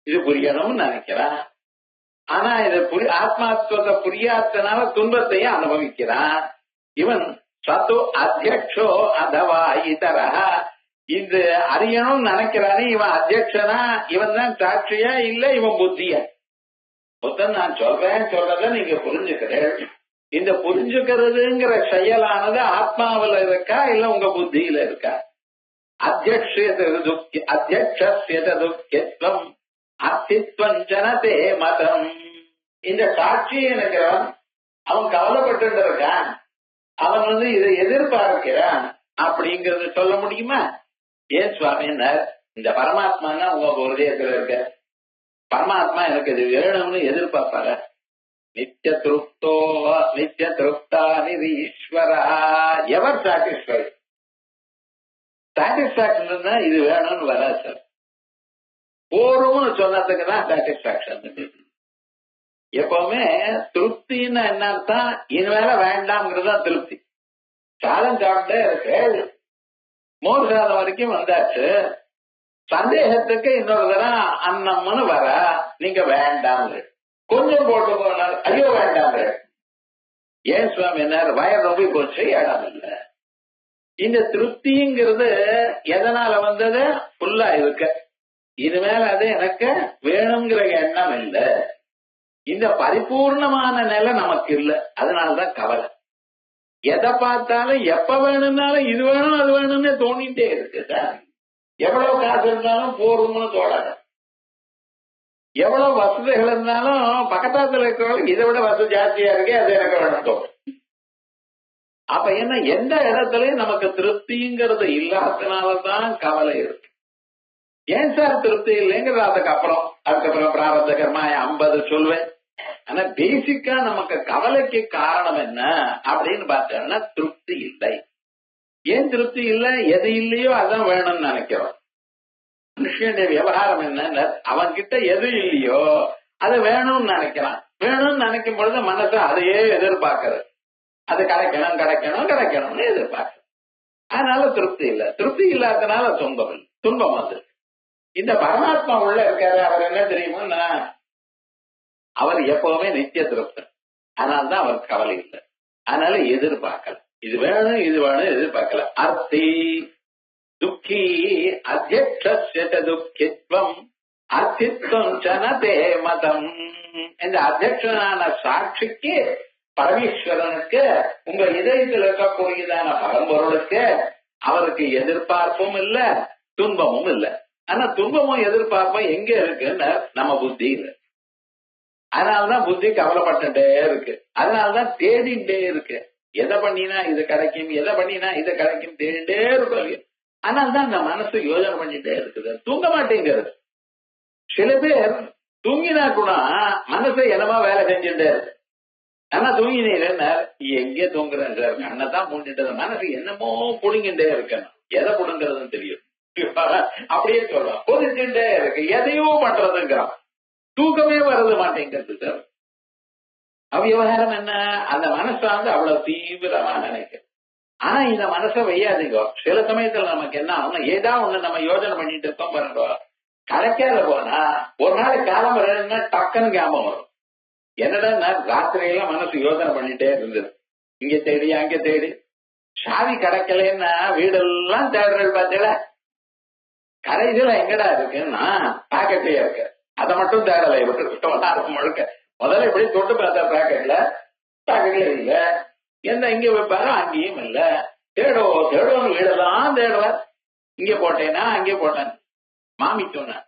இது புரியணும்னு நினைக்கிறான். ஆனா இது ஆத்மாத்வத்தை புரியாதனால துன்பத்தையும் அனுபவிக்கிறான். இவன் சத்து அத்தியக்ஷோ அதவா இதரஹ, இது அறியணும்னு நினைக்கிறானே இவன் அத்தியக்ஷனா, இவன் தான் சாட்சியா இல்ல இவன் புத்தியா? மொத்தம் நான் சொல்றத நீங்க புரிஞ்சுக்கிறேன். இந்த புரிஞ்சுக்கிறதுங்கிற செயலானது ஆத்மாவில இருக்கா இல்ல உங்க புத்தியில இருக்கா? அத்தியக்ஷம் அஸ்தித்வஞ்சனதே மதம். இந்த சாட்சி நினைக்கிறவன் அவன் கவலைப்பட்டு இருக்கான், அவன் இதை எதிர்பார்க்கிறான் அப்படிங்கறது சொல்ல முடியுமா? ஏன் சுவாமினார், இந்த பரமாத்மானா உங்க ஹிருதயத்துல இருக்க பரமாத்மா எனக்கு இது வேணும்னு எதிர்பார்ப்பாரு. நித்திய திருப்தோ நித்திய திருப்தா நிதீஸ்வரா, எவர் சாட்டிஸ்ஃபைட்? சாட்டிஸ்பாக்சன் இது வேணும்னு வராது சார். போறோம்னு சொன்னதுக்கு தான் சாட்டிஸ்பாக்சன். எப்பவுமே திருப்தின்னு என்ன அர்த்தம்? இனிமேல வேண்டாம்ங்கிறதா திருப்தி. சாதம் சாப்பிட்டே இருக்கு, மோர் சாதம் வரைக்கும் வந்தாச்சு, சந்தேகத்துக்கு இன்னொரு தரம் அன்னம்னு வர, நீங்க வேண்டாம் கொஞ்சம் போட்டு போனார், ஐயோ வேண்டாம். ஏன் சுவாமி என்ன வயர் ரொம்ப போச்சு, இடம் இல்ல. இந்த திருப்திங்கிறது எதனால வந்தது? ஃபுல்லா இருக்க, இனிமேல் அது எனக்கு வேணுங்கிற எண்ணம் இல்லை. இந்த பரிபூர்ணமான நிலை நமக்கு இல்லை, அதனாலதான் கவலை. எதை பார்த்தாலும் எப்ப வேணும்னாலும் இது வேணும் அது வேணும்னு தோணிட்டே இருக்கு சார். எவ்வளவு காசு இருந்தாலும் போறோம்னு தோணாது, எவ்வளவு வசதிகள் இருந்தாலும் பக்கத்தாத்துல இருக்கிறவங்களுக்கு இதை விட வசதி ஜாஸ்தியா இருக்கே அது எனக்கு வேணும் தோணும். அப்ப என்ன, எந்த இடத்துலயும் நமக்கு திருப்திங்கிறது இல்லாதனாலதான் கவலை இருக்கு. ஏன் சார் திருப்தி இல்லைங்கிறது அதுக்கப்புறம் பிராரப்த கர்மா 50 சொல்வேன். ஆனா பேசிக்கா நமக்கு கவலைக்கு காரணம் என்ன அப்படின்னு பார்த்தோம்னா திருப்தி இல்லை. ஏன் திருப்தி இல்லை? எது இல்லையோ அதான் வேணும்னு நினைக்கிறோம். மனுஷனுடைய விவகாரம் என்ன, அவன் கிட்ட எது இல்லையோ அதை வேணும்னு நினைக்கிறான். வேணும்னு நினைக்கும் பொழுது மனசு அதையே எதிர்பார்க்கறது, அது கிடைக்கணும் கிடைக்கணும் கிடைக்கணும்னு எதிர்பார்க்க. அதனால திருப்தி இல்லை. திருப்தி இல்லாதனால துன்பம் வந்து. இந்த பரமாத்மா உள்ள இருக்காரு, அவர் என்ன தெரியுமா, அவர் எப்பவுமே நித்திய திருப்தன். அதனால்தான் அவருக்கு கவலை இல்லை. அதனால எதிர்பார்க்கல, இது வேணும் இது வேணும் எதிர்பார்க்கல. அர்த்தி துக்கி அத்தியக்ஷஸ்ய துக்கித்வம் அர்த்தித்வம் ச ந தே மதம். இந்த அத்தியக்ஷனான சாட்சிக்கு, பரமேஸ்வரனுக்கு, உங்க இதயத்தில் இருக்கக்கூடியதான பரம்பொருளுக்கு அவருக்கு எதிர்பார்ப்பும் இல்ல துன்பமும் இல்ல. ஆனா துன்பமும் எதிர்பார்ப்பும் எங்க இருக்குன்னு நம்ம புத்தி இல்லை. அதனாலதான் புத்தி கவலைப்பட்டுட்டே இருக்கு, அதனாலதான் தேடிட்டே இருக்கு. எதை பண்ணினா இது கிடைக்கும், எதை பண்ணினா இது கிடைக்கும் தேடிட்டே இருக்கும். அதனால்தான் அந்த மனசு யோஜனை பண்ணிட்டே இருக்குது, தூங்க மாட்டேங்கிறது. சில பேர் தூங்கினா கூட மனசை என்னமா வேலை செஞ்சுட்டே இருக்கு. ஆனா தூங்கினீங்கன்னா எங்கே தூங்குறேன் சார், கண்ணதான் மூடிட்டது, மனசு என்னமோ புடுங்கிட்டே இருக்கணும். எதை புடுங்கிறதுன்னு தெரியும், அப்படியே சொல்றோம். கொதிச்சுட்டே இருக்கு, எதையோ பண்றதுங்கிறான், தூக்கமே வர்றது மாட்டேங்கிறது சார். அவ்விவகாரம் என்ன, அந்த மனசாந்து அவ்வளவு தீவிரமா நினைக்கும். ஆனா இந்த மனசை வையாதீங்க. சில சமயத்துல நமக்கு என்ன ஆகும், ஏதாவது ஒண்ணு நம்ம யோஜனை பண்ணிட்டு இருக்கோம் பாருங்க, கிடைக்காத போனா ஒரு நாளைக்கு காலம் வரணும்னா டக்குன்னு ஞாபகம் வரும். என்னடா ராத்திரியெல்லாம் மனசு யோசனை பண்ணிட்டே இருந்தது, இங்க தேடி அங்க தேடி, சாவி கிடைக்கலன்னா வீடெல்லாம் தேடுறது பார்த்தீங்களா, கடைசியில எங்கடா இருக்குன்னா பாக்கெட்லயே இருக்கு. அதை மட்டும் தேடலை முழுக்க. முதல்ல இப்படி தொட்டு பார்த்தா பாக்கெட்ல இல்ல, எந்த இங்க வைப்பாரோ அங்கேயும் இல்ல. தேடுவோம் வீடெல்லாம் தேடுவார். இங்க போட்டேன்னா அங்கே போட்டேன். மாமி சொன்ன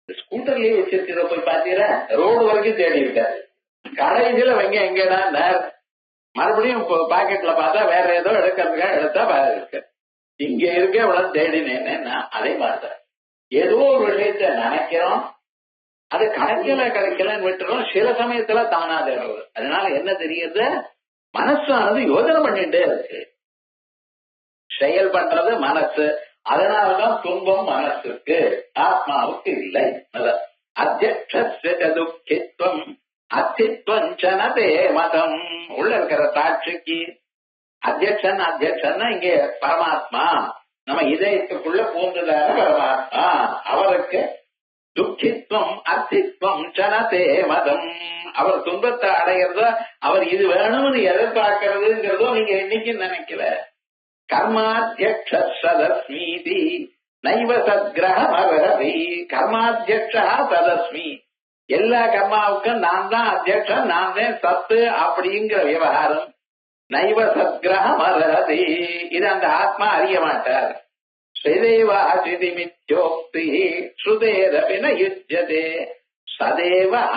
ஸ்கூட்டர்லயே வச்சிருக்கிற போய் பாத்தீங்கன்னா ரோடு வரைக்கும் தேடி இருக்காரு. கடைசியில வைங்க எங்கடா மறுபடியும் பாக்கெட்ல பார்த்தா வேற ஏதோ எடுக்கிறதுக்காக எடுத்தா இருக்கு, இங்க இருக்க இவ்வளவு தேடினேன்னா அதே மாதிரிதான். ஏதோ ஒரு விஷயத்த நினைக்கிறோம், அது கிடைக்கலன்னு விட்டுறோம். சில சமயத்துல தானா தேடுறது. அதனால என்ன தெரியுது, மனசானது யோஜனை பண்ணிட்டே இருக்கு, செயல் பண்றது மனசு. அதனாலதான் துன்பம் மனசுக்கு, ஆத்மாவுக்கு இல்லை. அத்தியட்சம் அத்தித்வஞ்சனதே மதம். உள்ள இருக்கிற சாட்சிக்கு அத்தியட்சன்னா இங்கே பரமாத்மா, நம்ம இதயத்துக்குள்ள பூந்துதான பரமாத்மா. அவருக்கு துக்கித்வம் அத்தித்வம் சனதே மதம். அவர் துன்பத்தை அடைகிறதோ, அவர் இது வேணும்னு எதிர்பார்க்கிறதுங்கிறதோ நீங்க என்னைக்கு நினைக்கல. கர்மாத்தியக்ஷ சதஸ்மீதி நைவ சத்கிரஹமர்ஹதி. கர்மாத்தியக்ஷா சதஸ்மி, எல்லா கர்மாவுக்கும் நான் தான் அத்தியக்ஷன், நான் தான் சத்து அப்படிங்கிற விவகாரம். நைவ சத்கிரஹமர்ஹதி, இது அந்த ஆத்மா அறிய மாட்டார். சதேவ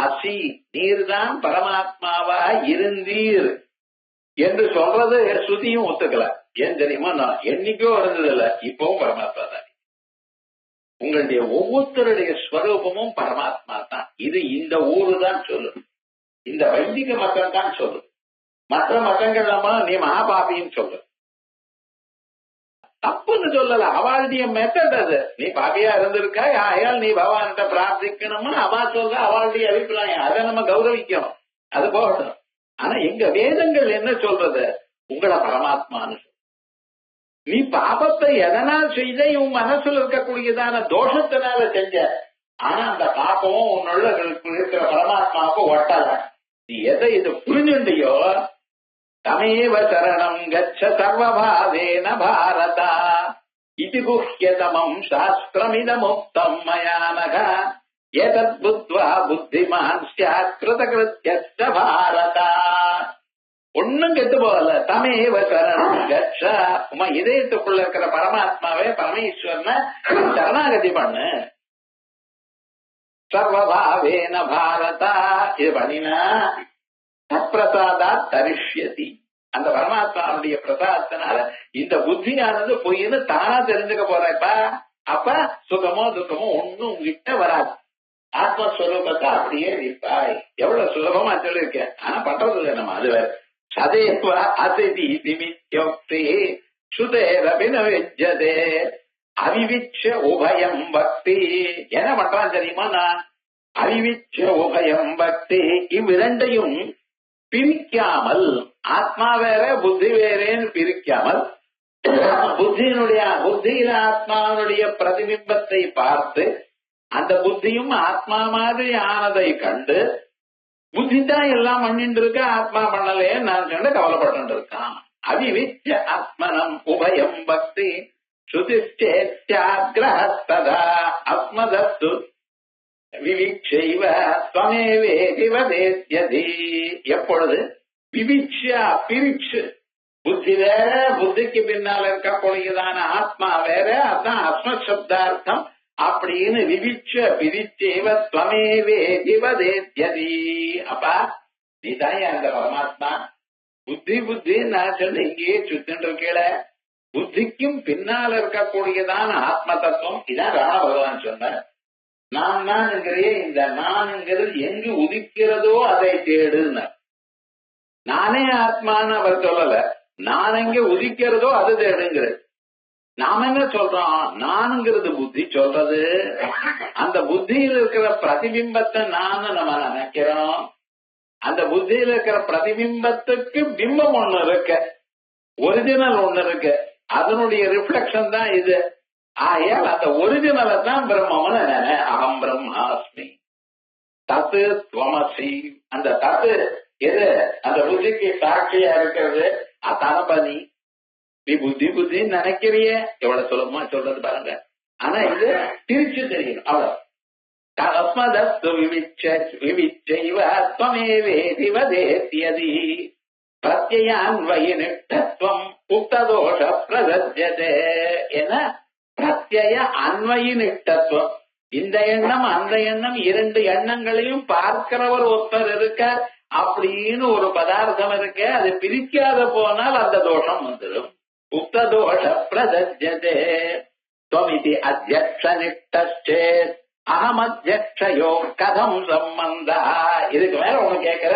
அசி, நீர்தான் பரமாத்மாவா இருந்தீர் என்று சொல்றது ஸ்ருதியும் ஒத்துக்கல. ஏன் தெரியுமா, நான் என்னைக்கோ இருந்தது இல்ல, இப்பவும் பரமாத்மா தான். உங்களுடைய ஒவ்வொருத்தருடைய ஸ்வரூபமும் பரமாத்மா தான். இது இந்த ஊரு தான் சொல்லும், இந்த வைதிக மதம் தான் சொல்லும். மற்ற மதங்கள் நீ மகாபாபின்னு சொல்லு, தப்புன்னு சொல்லல. அவளுடைய மெத்தட் அது. நீ பாபியா இருந்திருக்கா, ஆயால் நீ பகவான்கிட்ட பிரார்த்திக்கணும்னு அவா சொல்ற, அவளுடைய அபிப்பிராயம். அதை நம்ம கௌரவிக்கணும், அது போகணும். ஆனா எங்க வேதங்கள் என்ன சொல்றது, உங்களை பரமாத்மான்னு. நீ பாபத்தை எதனால் செய்த, உன் மனசுல இருக்கக்கூடியதான தோஷத்தினால செஞ்ச. ஆனா அந்த பாப்பமும் உன்னுள்ள இருக்கிற பரமாத்மாவுக்கு ஒட்டல. நீ எதை இது புரிஞ்சுண்டியோ, தமேவ சரணம் கச்ச சர்வபாவேன பாரதா இது குஹ்யதமம் சாஸ்திரமிதமுக்தம் மயானக ஏதத் புத்வா புத்திமான் ஸ்யாத் கிருதகிருத்யஸ்ய பாரதா. ஒன்னும் கெட்டு போகல. தமேவ சரணம் கச்ச, உமா இதயத்துக்குள்ள இருக்கிற பரமாத்மாவே பரமேஸ்வரனை சரணாகதி பண்ணு. சர்வபாவேன பாரதா, இது பண்ணினா பிரசாதா தரிஷ்யதி. அந்த பரமாத்மாவுடைய பிரசாதத்தினால இந்த புத்தியானது பொய்னு தானா தெரிஞ்சுக்க போறப்பா. அப்ப சுகமோ துக்கமோ ஒண்ணும் உங்ககிட்ட வராது. ஆத்மஸ்வரூபத்தை அப்படியே நிற்பாய். எவ்வளவு சுலபமா சொல்லியிருக்கேன், ஆனா பண்றது இல்லை நம்ம. அது வேற. சதேவ அசிதி நிமித்யோக்தி சுதேரபினவிஜ்யதே அவிவிச்ச உபயம் பக்தி. என்ன பண்றான் தெரியுமா, நான் அவிவிச்ச உபயம் பக்தி, இவ்விரண்டையும் பிரிக்காமல், ஆத்மா வேற புத்தி வேறேன்னு பிரிக்காமல், புத்தியில ஆத்மாவுடைய பிரதிபிம்பத்தை பார்த்து அந்த புத்தியும் ஆத்மா மாதிரி ஆனதை கண்டு, புத்தி தான் எல்லாம் பண்ணிட்டு இருக்க, ஆத்மா பண்ணலையே நான் கண்டு கவலைப்பட்டு இருக்கான். அவிவிச்ச ஆத்மனம் உபயம் பக்தி ஸ்ருதிஷ்டேத்யாக்ரஹஸ்ததா ஆத்மதத்து விவிக்ஷைவ த்வமேவேதி வதேத்யதி. எப்பொழுது விவிக்ஷா பிரிச்சு, புத்தி வேற, புத்திக்கு பின்னால் இருக்கக்கூடியதான ஆத்மா வேற, அதான் ஆத்மசப்தார்த்தம் அப்படின்னு விவிச்ச பிரிச்சேவ த்வமேவேதி வதேத்யதி. அப்பா நீதான் அந்த பரமாத்மா. புத்தி நான் சொன்ன இங்கேயே சுத்தின்னு இருக்கல. புத்திக்கும் பின்னால் இருக்கக்கூடியதான ஆத்ம தத்துவம் இதான் ராண பகவான் சொன்னார். நான்ங்கிறே, இந்த நான்ங்கிறது எங்கு உதிக்கிறதோ அதை தேடுன்னு. நானே ஆத்மான்னு அவர் சொல்லல, நான் எங்க உதிக்கிறதோ அது தேடுங்கிறது. நாம என்ன சொல்றோம், நானுங்கிறது புத்தி சொல்றது. அந்த புத்தியில் இருக்கிற பிரதிபிம்பத்தை நான் நம்ம நினைக்கிறோம். அந்த புத்தியில் இருக்கிற பிரதிபிம்பத்துக்கு பிம்பம் ஒண்ணு இருக்கு, ஒரிஜினல் ஒண்ணு இருக்கு, அதனுடைய ரிஃப்ளெக்ஷன் தான் இது. ஆகையால் அந்த ஒரிஜினலை தான் பிரம்மம்னு நினை. அகம் பிரம்மாஸ்மி தத்து துவமசி. அந்த தத்து எது, அந்த புத்திக்கு சாட்சியா இருக்கிறது, அதானபனி. நீ புத்தின்னு நினைக்கிறிய, எவ்வளவு சுலபமா சொல்றது பாருங்க. ஆனா இது பிரிச்சு தெரியும், அவ்வளவு. தஸ்மதஸ்து விவிச்சைவ த்வமேவேதி வதேத்யதி பிரத்யயான்வயி நிஷ்டத்வம் உக்ததோஷ பிரசஜ்யதே. என பிரத்யய அன்வயி நிஷ்டத்துவம். இந்த எண்ணம் அந்த எண்ணம், இரண்டு எண்ணங்களையும் பார்க்கிறவர் ஒருத்தர் இருக்க அப்படின்னு ஒரு பதார்த்தம் இருக்க, அது பிரிக்காத போனால் அந்த தோஷம் வந்துடும். உக்ததோஷ பிரசஜ்யதே. त्वमिति अध्यक्षनिष्ठश्चेत् அகமத்யக்ஷயோ கதம் சம்பந்தா. இதுக்கு மேல உனக்கு கேட்கிற,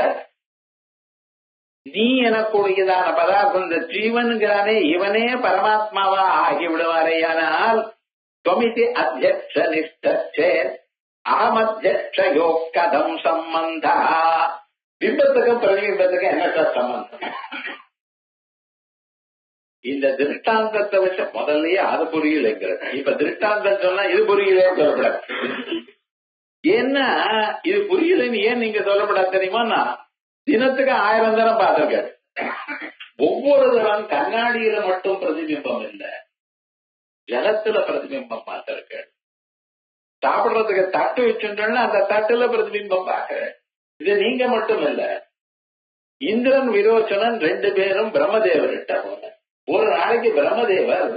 நீ எனக்குரியதான பதார்த்தம் இந்த ஜீவன்கிறானே இவனே பரமாத்மாவா ஆகி விடுவாரேயானால் துவமிதி அத்தியக்ஷ நிஷ்டே அகமத்யக்ஷயோ கதம் சம்பந்தா. பிம்பத்துக்கும் பிரதிபிம்பத்துக்கும் என்ன சம்பந்தம்? இந்த திருஷ்டாந்தத்தை வச்ச முதல்லயே அது புரியலைங்கிறது. இப்ப திருஷ்டாந்தம் சொன்னா இது புரியலே சொல்லப்படாது. ஏன்னா இது புரியலன்னு ஏன் நீங்க சொல்லப்படாது தெரியுமா? தினத்துக்கு 1000 தரம் பார்த்திருக்காரு. ஒவ்வொரு தரம் கண்ணாடியில மட்டும் பிரதிபிம்பம் இல்ல, ஜலத்துல பிரதிபிம்பம் பார்த்திருக்காரு. சாப்பிடுறதுக்கு தட்டு வச்சுட்டோம்னா அந்த தட்டுல பிரதிபிம்பம் பார்க்கிற. இது நீங்க மட்டும் இல்ல, இந்திரன் விரோச்சனன் 2 பேரும் பிரம்மதேவர்கிட்ட போன. ஒரு நாளைக்கு பிரம்மதேவர்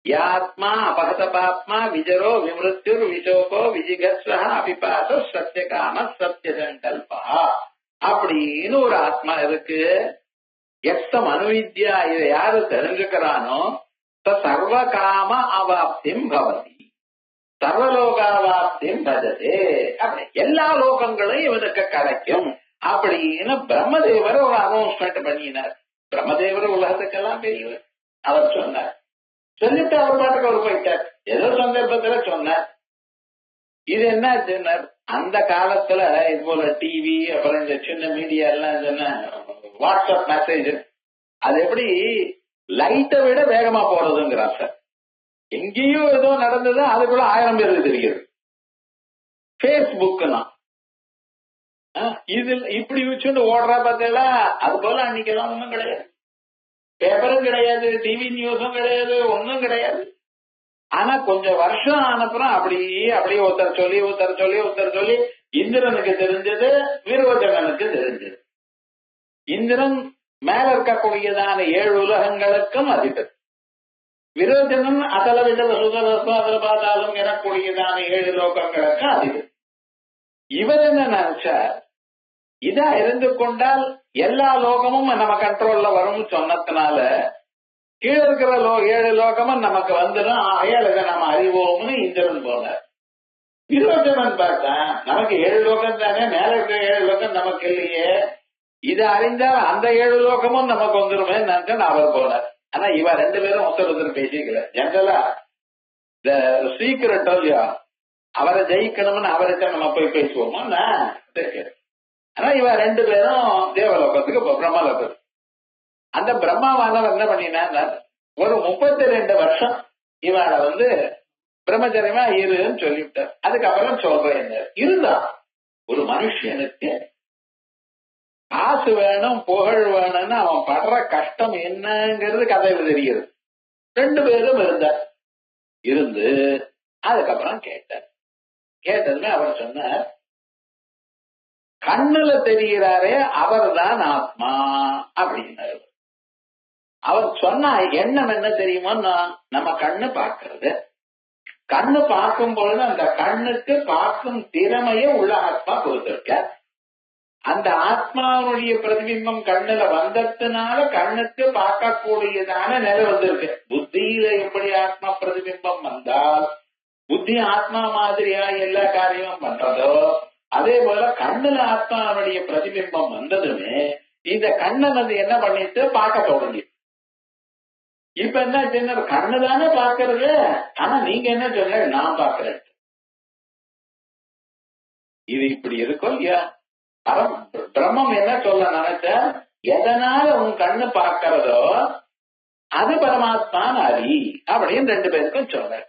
யாத்மா அபகத பாத்மா விஜரோ விமிருத்யுர் விசோகோ விஜிகஸ்வ அபிபாச சத்தியகாம சத்திய சங்கல்பா அப்படின்னு ஒரு ஆத்மா இருக்கு. எத்தம் அனுவித்யா இதை யாரு தெரிஞ்சுக்கிறானோ சர்வ காம அவாப்திம் பவதி சர்வலோகாவாப்திம் பஜதே. அப்படி எல்லா லோகங்களையும் இவனுக்கு கிடைக்கும் அப்படின்னு பிரம்மதேவர் ஒரு அனௌன்ஸ்மெண்ட் பண்ணினார். பிரம்மதேவர் உலகத்துக்கெல்லாம் பெரியவர். அவர் சொன்னார். சொல்லிட்டு அவர் பாட்டுக்கு அவர் போயிட்டார். ஏதோ சந்தர்ப்பத்துல சொன்னார். இது என்ன சொன்னார்? அந்த காலத்துல இது போல டிவி அப்புறம் இந்த சின்ன மீடியா எல்லாம் சொன்ன வாட்ஸ்அப் மெசேஜ் அது எப்படி லைட்டை விட வேகமா போறதுங்கிறார் சார். எங்கேயும் ஏதோ நடந்தது அதுக்குள்ள 1000 பேருக்கு தெரிகிறது. பேஸ்புக்னா இது இப்படி வச்சுட்டு ஓடுறா பார்த்தா அது போல அன்னைக்கெல்லாம் ஒண்ணும் கிடையாது. பேப்பரும் கிடையாது, டிவி நியூஸும் கிடையாது, ஒன்னும் கிடையாது. ஆனா கொஞ்சம் வருஷம் ஆனப்புறம் அப்படியே ஒருத்தர் சொல்லி இந்திரனுக்கு தெரிஞ்சது, விரோச்சனனுக்கு தெரிஞ்சது. இந்திரன் மேல இருக்கக்கூடியதான 7 உலகங்களுக்கும் அதிபர். விரோச்சனன் அதல விதல சுதலசம் அதில் பார்த்தாலும் எனக்கூடியதான 7 லோகங்களுக்கும் அதிபர். இவர் என்ன நினைச்சார்? இதா இருந்து கொண்டால் எல்லா லோகமும் நம்ம கண்ட்ரோல்ல வரும்னு சொன்னதுனால கீழே இருக்கிற 7 லோகமும் நமக்கு வந்துடும், ஆகையால் இதை நம்ம அறிவோம்னு இந்திரன் போனார். விரோச்சனன் பார்த்தா நமக்கு 7 லோகம் தானே, மேல இருக்கிற 7 லோகம் நமக்கு இல்லையே, இதை அறிந்தால் அந்த 7 லோகமும் நமக்கு வந்துருமே நினைச்சு அவர் போனார். ஆனா இவ 2 பேரும் ஒருத்தர் பேசிக்கல. ஜெனரலா இந்த சீக்கிரட் அவரை ஜெயிக்கணும்னு அவர்கிட்ட நம்ம போய் பேசுவோமா? ஆனா இவ 2 பேரும் தேவலோகத்துக்கு பிரம்மலோகத்துக்கு. அந்த பிரம்மாவானவர் என்ன பண்ணினா ஒரு 32 வருஷம் இவளை பிரம்மச்சரியமா இருன்னு சொல்லிவிட்டார். அதுக்கப்புறம் சொல்றேன் இருந்தா ஒரு மனுஷனுக்கு காசு வேணும் புகழ் வேணும்னு அவன் படுற கஷ்டம் என்னங்கிறது கதையில தெரியுது. 2 பேரும் இருந்தார். இருந்து அதுக்கப்புறம் கேட்டதுமே அவர் சொன்னார், கண்ணுல தெரிகிறாரே அவர் தான் ஆத்மா அப்படின்னாரு. அவர் சொன்ன எண்ணம் என்ன தெரியுமோ, நம்ம கண்ணு பார்க்கறது, கண்ணு பார்க்கும் பொழுது அந்த கண்ணுக்கு பார்க்கும் திறமைய உள்ள ஆத்மா கொடுத்திருக்க. அந்த ஆத்மாவுடைய பிரதிபிம்பம் கண்ணுல வந்ததுனால கண்ணுக்கு பார்க்கக்கூடியதான நிலை வந்திருக்கு. புத்தியில எப்படி ஆத்மா பிரதிபிம்பம் வந்தால் புத்தி ஆத்மா மாதிரியா எல்லா காரியமும் பண்றதோ அதே போல கண்ணுல ஆத்மாவுடைய பிரதிபிம்பம் வந்ததுமே இந்த கண்ணன் என்ன பண்ணிட்டு பார்க்க தொடங்கி. இப்ப என்ன சொன்ன, கண்ணு தானே பாக்குறது, ஆனா நீங்க என்ன சொன்ன, நான் பாக்குறேன். இது இப்படி இருக்கும் இல்லையா? பிரம்மம் என்ன சொல்ல நினைச்ச, எதனால உன் கண்ணு பார்க்கிறதோ அது பரமாத்மான் அறி அப்படின்னு 2 பேருக்கும் சொல்ற.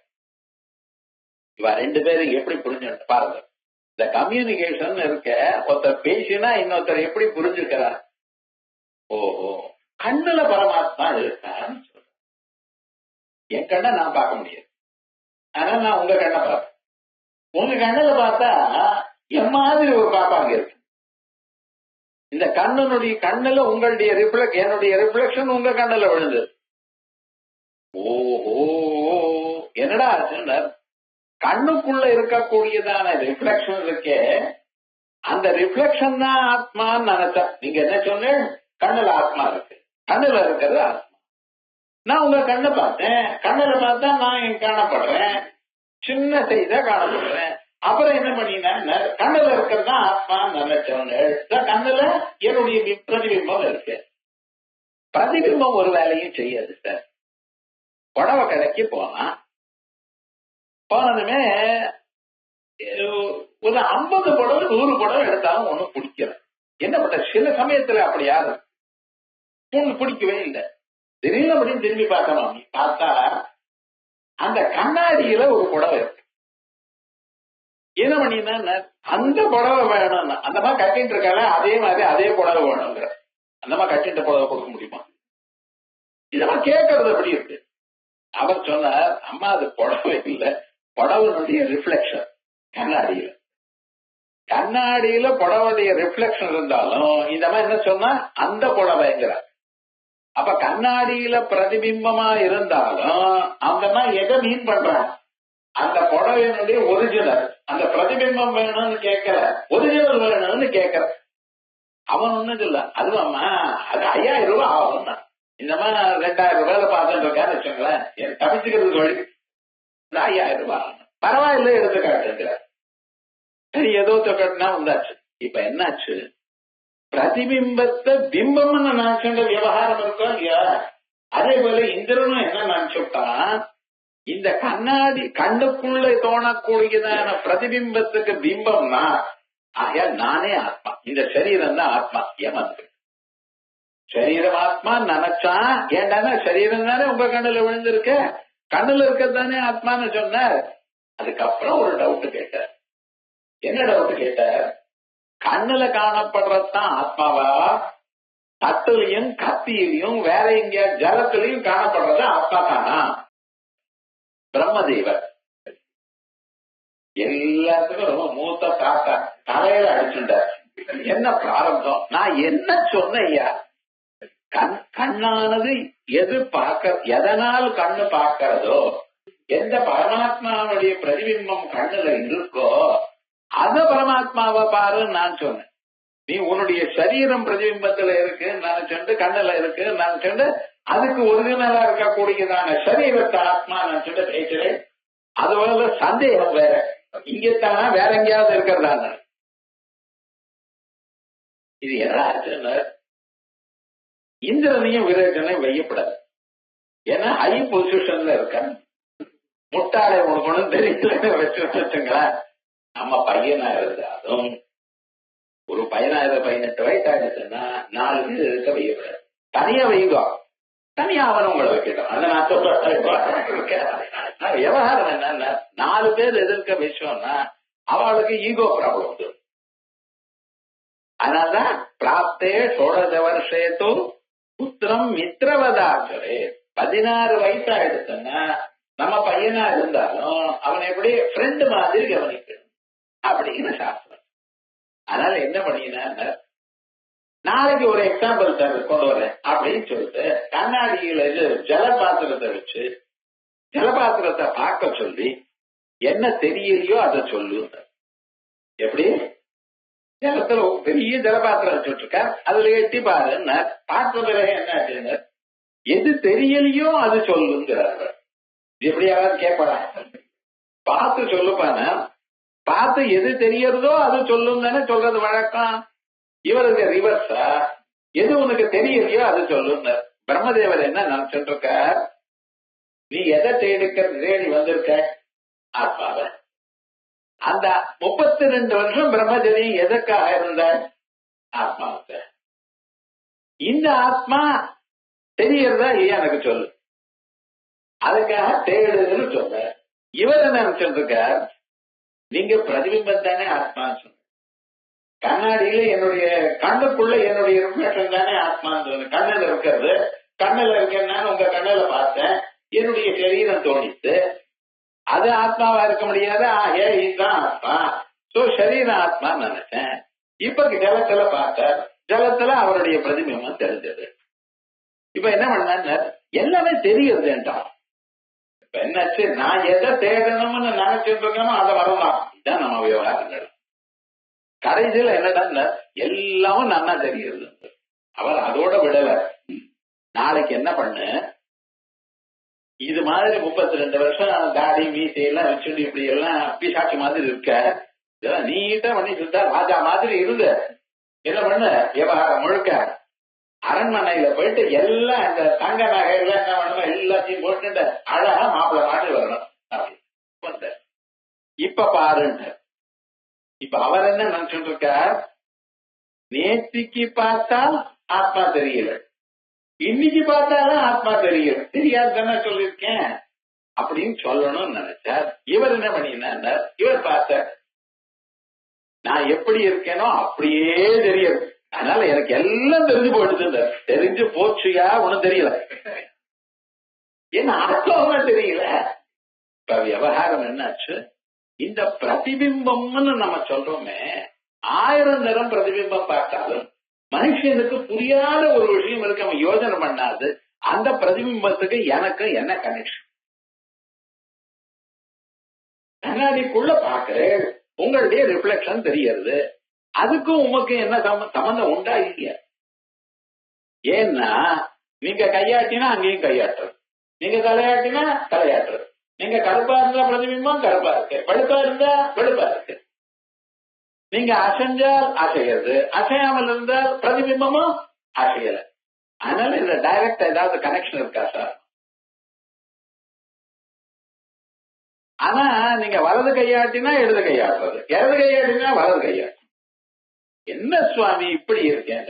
இவ 2 பேரும் எப்படி புரிஞ்சு பாருங்க. இந்த கம்யூனிகேஷன் இருக்க, ஒருத்தர் பேசினா இன்னொருத்தர் எப்படி புரிஞ்சுக்கிறார். ஓஹோ, கண்ணுல பரமாத்மா இருக்கான்னு சொல்ற. என் கண்ணை நான் பார்க்க முடியாது, ஆனா நான் உங்க கண்ணை பார்ப்பேன். உங்க கண்ணுல பார்த்தா என் மாதிரி ஒரு பாப்பாங்க இருக்கு. இந்த கண்ணுல உங்களுடைய என்னுடைய ரிஃப்ளெக்ஷன் உங்க கண்ணுல விழுந்து. ஓஹோ, என்னடா சொன்னார், கண்ணுக்குள்ள இருக்கக்கூடியதான ரிஃப்ளெக்ஷன் இருக்கே, அந்த ரிஃப்ளெக்ஷன் தான் ஆத்மான்னு நினைச்சா. நீங்க என்ன சொன்ன, கண்ணுல ஆத்மா இருக்கு, கண்ணுல இருக்கிறது ஆத்மா. நான் உங்க கண்ணை பார்த்தேன், கண்ணுல பார்த்தா நான் காணப்படுறேன், சின்ன செய்தா காணப்படுறேன். அப்புறம் என்ன பண்ணினா கண்ணுல இருக்கிறதா ஆத்மா நினைச்சவங்க கண்ணுல என்னுடைய பிரதிபிம்பம் இருக்கு. பிரதிபிம்பம் ஒரு வேலையும் செய்யாது சார். புடவை கடைக்கு போனதுமே ஒரு 50 புடவை 100 புடவை எடுத்தாலும் ஒண்ணும் பிடிக்கல. என்ன பண்ற, சில சமயத்துல அப்படி யாரும் உங்களுக்கு பிடிக்கவே இல்லை. திடீர்னு அப்படின்னு திரும்பி பார்க்கலாம். பார்த்தா அந்த கண்ணாடியில ஒரு புடவை இருக்கு. என்ன பண்ணினா அந்த புடவை வேணும்னா அந்த மாதிரி கட்டிட்டு இருக்காங்க, அதே மாதிரி அதே புடவை வேணுங்கிற அந்த மாதிரி கட்டிட்டு புடவை கொடுக்க முடியுமா? இதெல்லாம் கேட்கறது எப்படி இருக்கு. அவர் சொன்னார், அம்மா அது புடவை இல்லை, புடவனுடைய ரிஃப்ளெக்ஷன் கண்ணாடியில. கண்ணாடியில புடவுடைய ரிஃப்ளெக்ஷன் இருந்தாலும் இந்த மாதிரி என்ன சொன்னா அந்த புடவைங்கிறார். அப்ப கண்ணாடியில பிரதிபிம்பமா இருந்தாலும் அந்த மாதிரி எதை மீன் பண்றான், அந்த புடவையினுடைய ஒரிஜினல். அந்த பிரதிபிம்பம் வேணும்னு கேட்கல, ஒரிஜினல் வேணும்னு கேட்கற. அவன் ஒண்ணும் இல்ல, அதுவாம்மா அது 5000 ரூபாய் ஆகும். இந்த மாதிரி 2000 ரூபாயில பார்த்துட்டு இருக்கான்னு வச்சுங்களேன், தப்பிச்சுக்கிறதுக்கு வழி 5000 ரூபாய் பரவாயில்ல எடுத்துக்காட்டுங்கிற. சரி, ஏதோ கட்டினா வந்தாச்சு. இப்ப என்னாச்சு, பிரதிபிம்பத்தை பிம்பம்னு நினைச்சுட்ட விவகாரம் இருக்கோ இல்லையா? அதே போல இந்திரனும் என்ன நினைச்சுட்டான், இந்த கண்ணாடி கண்ணுக்குள்ள தோணக்கூடியதான பிரதிபிம்பத்துக்கு பிம்பம்னா ஆகையா நானே ஆத்மா, இந்த சரீரம் தான் ஆத்மா. ஏமாத்து சரீரம் ஆத்மா நினைச்சான். ஏண்டானா சரீரம் தானே உங்க கண்ணுல விழுந்திருக்க, கண்ணுல இருக்கதானே ஆத்மான்னு சொன்னார். அதுக்கப்புறம் ஒரு டவுட் கேட்டார். என்ன டவுட் கேட்டார், கண்ணுல காணப்படுறதுதான் ஆத்மாவா, தட்டுலையும் கத்தியிலையும் வேற எங்க ஜலத்திலையும் காணப்படுறது ஆத்மா தானா? பிரம்மதேவர் எல்லாத்துக்கும் ரொம்ப மூத்த தாத்தா தலையில அடிச்சுட்டார். என்ன பிராரம்பம், நான் என்ன சொன்னையா, கண்ணானது எது பார்க்க, எதனால் கண்ணு பார்க்கிறதோ, எந்த பரமாத்மாவுடைய பிரதிபிம்பம் கண்ணுல இருக்கோ அத பரமாத்மாவை பாருன்னு நான் சொன்னேன். நீ உன்னுடைய சரீரம் பிரதிபிம்பத்துல இருக்கு நினைச்சுட்டு, கண்ணுல இருக்கு நினைச்சுட்டு, அதுக்கு ஒரிஜினலா இருக்கக்கூடியதான சரீரத்தை ஆத்மா நினைச்சுட்டு பேசுறேன். அதுபோல சந்தேகம் வேற, இங்கத்தானா வேற எங்கேயாவது இருக்கிறதா? இது என்ன, இந்திரனையும் விரேஜனையும் வையப்படாது. ஏன்னா ஹை பொசிஷன்ல இருக்க முட்டாளை உனக்கு ஒண்ணும் தெரியல வச்சுங்களேன். நம்ம பையனா இருந்தாலும் ஒரு 18 வயசு ஆயிடுச்சுன்னா 4 பேர் இருக்க வையப்படாது. தனியா வைங்க, தனியா அவன் உங்களை வைக்கட்டும். அதை நான் சொல்றேன். விவகாரம் என்னன்னா 4 பேர் எதிர்க்க விஷயம்னா அவளுக்கு ஈகோ ப்ராப்ளம் வந்து. அதனால்தான் பிராப்தே 16 வருஷேத்து புத்திரம் மித்திரவதாச்சரே. 16 வயசு ஆயிடுச்சுன்னா நம்ம பையனா இருந்தாலும் அவன் எப்படி ஃப்ரெண்டு மாதிரி கவனிக்கணும் அப்படிங்கிற சாஸ்திரம். அதனால என்ன பண்ணினா, நாளைக்கு ஒரு எக்ஸாம்பிள் கொண்டு வரேன் அப்படின்னு சொல்லிட்டு கண்ணாடியில ஜலபாத்திரத்தை வச்சு ஜலபாத்திரத்தை பார்க்க சொல்லி என்ன தெரியலையோ அதை சொல்லு. எப்படி ஜலத்துல பெரிய ஜலபாத்திரம் வச்சுட்டு இருக்க, அதுல எட்டி பாருன்னு பார்த்த பிறகு என்ன ஆச்சுன்னு எது தெரியலையோ அது சொல்லுங்கிறார். எப்படியாவது கேட்பாங்க, பார்த்து சொல்லுப்பான, பார்த்து எது தெரியறதோ அது சொல்லும் தானே சொல்றது வழக்கம். இவருக்கு ரிவர்ஸா, எது உனக்கு தெரியலையோ அது சொல்லுங்க. பிரம்மதேவர் என்ன நினைச்சிட்டு இருக்க, நீ எதை தேடி வந்திருக்க ஆத்மாவ. அந்த 32 வருஷம் பிரம்மச்சரியம் எதற்காக இருந்த ஆத்மாவுக்கு. இந்த ஆத்மா தெரியறதா இல்லையா எனக்கு சொல்லு, அதுக்காக தேடுன்னு சொல்ற. இவர் என்ன நினைச்சிட்டு இருக்க, நீங்க பிரதிபிம்பம் தானே ஆத்மான்னு சொன்ன, கண்ணாடியில என்னுடைய கண்ணுக்குள்ள என்னுடைய ரிஃப்ளெக்ஷன் தானே ஆத்மான்னு சொன்ன. கண்ணுல இருக்கிறது, கண்ணுல இருக்கேன்னா உங்க கண்ணுல பார்த்தேன், என்னுடைய சரீரம் தோணித்து, அது ஆத்மாவா இருக்க முடியாது. இதுதான் ஆத்மா. சோ சரீரம் ஆத்மான்னு நினைச்சேன். இப்ப ஜலத்துல பார்த்த, ஜலத்துல அவருடைய பிரதிபிம்பம் தெரிஞ்சது. இப்ப என்ன பண்ண, எல்லாமே தெரியுதுன்றான். இப்ப என்னாச்சு, நான் எதை தேடணும்னு நினைச்சிட்டு இருக்கேனோ அதை வரலாம். இதுதான் நம்ம விவகாரங்கள். கடைசியில் என்னடா, எல்லாமும் நன்னா தெரியுது. அவர் அதோட விடல. நாளைக்கு என்ன பண்ணு, இது மாதிரி 32 வருஷம் தாடி மீசையெல்லாம் வச்சுட்டு இப்படி எல்லாம் பிசாட்சி மாதிரி இருக்க, இதெல்லாம் நீட்டா பண்ணி சுத்தா ராஜா மாதிரி இருந்த என்ன பண்ண விவகாரம் முழுக்க அரண்மனையில போயிட்டு எல்லாம் இந்த தங்க நகை எல்லாம் என்ன பண்ணணும் எல்லாத்தையும் போட்டு அழகா மாப்பிள்ளை மாதிரி வரணும் அப்படி. இப்ப பாருங்க, இப்ப அவர் என்ன நினைச்சுட்டு இருக்கார், நேத்திக்கு பார்த்தா ஆத்மா தெரியல, இன்னைக்கு பார்த்தாலும் ஆத்மா தெரியல, தெரியாதுன்னு சொல்லிருக்கேன் அப்படின்னு சொல்லணும்னு நினைச்சார். இவர் என்ன பண்ணினார், இவர் பார்த்தார் நான் எப்படி இருக்கேனோ அப்படியே தெரியாது, அதனால எனக்கு எல்லாம் தெரிஞ்சு போயிடுது. தெரிஞ்சு போச்சுயா ஒண்ணும் தெரியல, என்ன ஆத்மாவா தெரியல. இப்ப விவகாரம் என்னாச்சு, இந்த பிரதிபிம்பம்னு நம்ம சொல்றோமே, 1000 நிறம் பிரதிபிம்பம் பார்த்தாலும் மனுஷனுக்கு புரியாத ஒரு விஷயம் இருக்கு, அவன் யோசனை பண்ணாது. அந்த பிரதிபிம்பத்துக்கு எனக்கு என்ன கனெக்ஷன்? கண்ணாடிக்குள்ள பாக்குறேன், உங்களுடைய ரிஃப்ளெக்ஷன் தெரியறது, அதுக்கும் உமக்கு என்ன சம்பந்தம் உண்டா இல்லையா? ஏன்னா நீங்க கையாட்டினா அங்கேயும் கையாட்டுறது, நீங்க தலையாட்டினா தலையாட்டுறது, நீங்க கருப்பா இருந்தா பிரதிபிம்பம் கருப்பா இருக்கு, வெளுப்பா இருந்தா வெளுப்பா இருக்கு. நீங்க அசைஞ்சால் அசைகிறது, அசையாமல் இருந்தால் பிரதிபிம்பமும் அசையல. அதனால இந்த டைரக்ட் ஏதாவது கனெக்ஷன் இருக்கா சார்? ஆனா நீங்க வலது கையாட்டினா இடது கையாடுறது, இடது கையாட்டினா வலது கையாட்டு. என்ன சுவாமி இப்படி இருக்கேன்,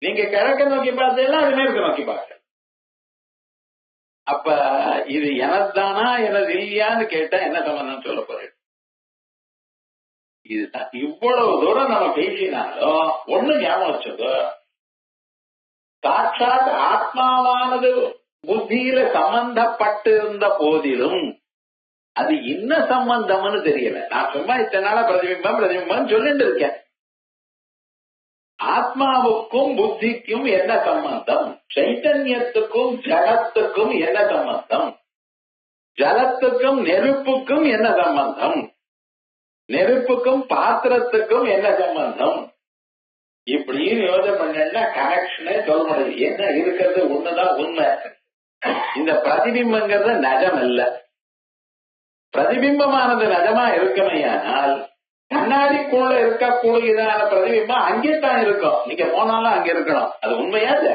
நீங்க கிழக்க நோக்கி பார்த்தீங்கன்னா அது மேற்கு நோக்கி பார்க்க. அப்ப இது எனதானா எனது இல்லையான்னு கேட்டா என்ன சம்பந்தம் சொல்ல போறேன்? இதுதான் இவ்வளவு தூரம் நம்ம பேசினாலும் ஒண்ணு ஞாபகம் வச்சதோ, சாட்சாத் ஆத்மாவானது புத்தியில சம்பந்தப்பட்டிருந்த போதிலும் அது என்ன சம்பந்தம்னு தெரியல. நான் சும்மா இத்தனை நாளா பிரதிபிம்பம் பிரதிபிம்பம் சொல்லிட்டு இருக்கேன். ஆத்மாவுக்கும் புத்திக்கும் என்ன சம்பந்தம்? சைத்தன்யத்துக்கும் ஜலத்துக்கும் என்ன சம்பந்தம்? ஜலத்துக்கும் நெருப்புக்கும் என்ன சம்பந்தம்? நெருப்புக்கும் பாத்திரத்துக்கும் என்ன சம்பந்தம்? இப்படின்னு யோசனை பண்ணா கனெக்ஷனே சொல்ல முடியாது. என்ன இருக்கிறது ஒண்ணுதான் உண்மை. இந்த பிரதிபிம்பங்கிறது நஜம் இல்ல. பிரதிபிம்பமானது நஜமா இருக்கமையானால் கண்ணாடிக்குள்ள இருக்கக்கூடியதான பிரதிபிம்பம் அங்கேதான் இருக்கும், நீங்க போனாலும் அங்க இருக்கணும். அது உண்மையா இல்ல?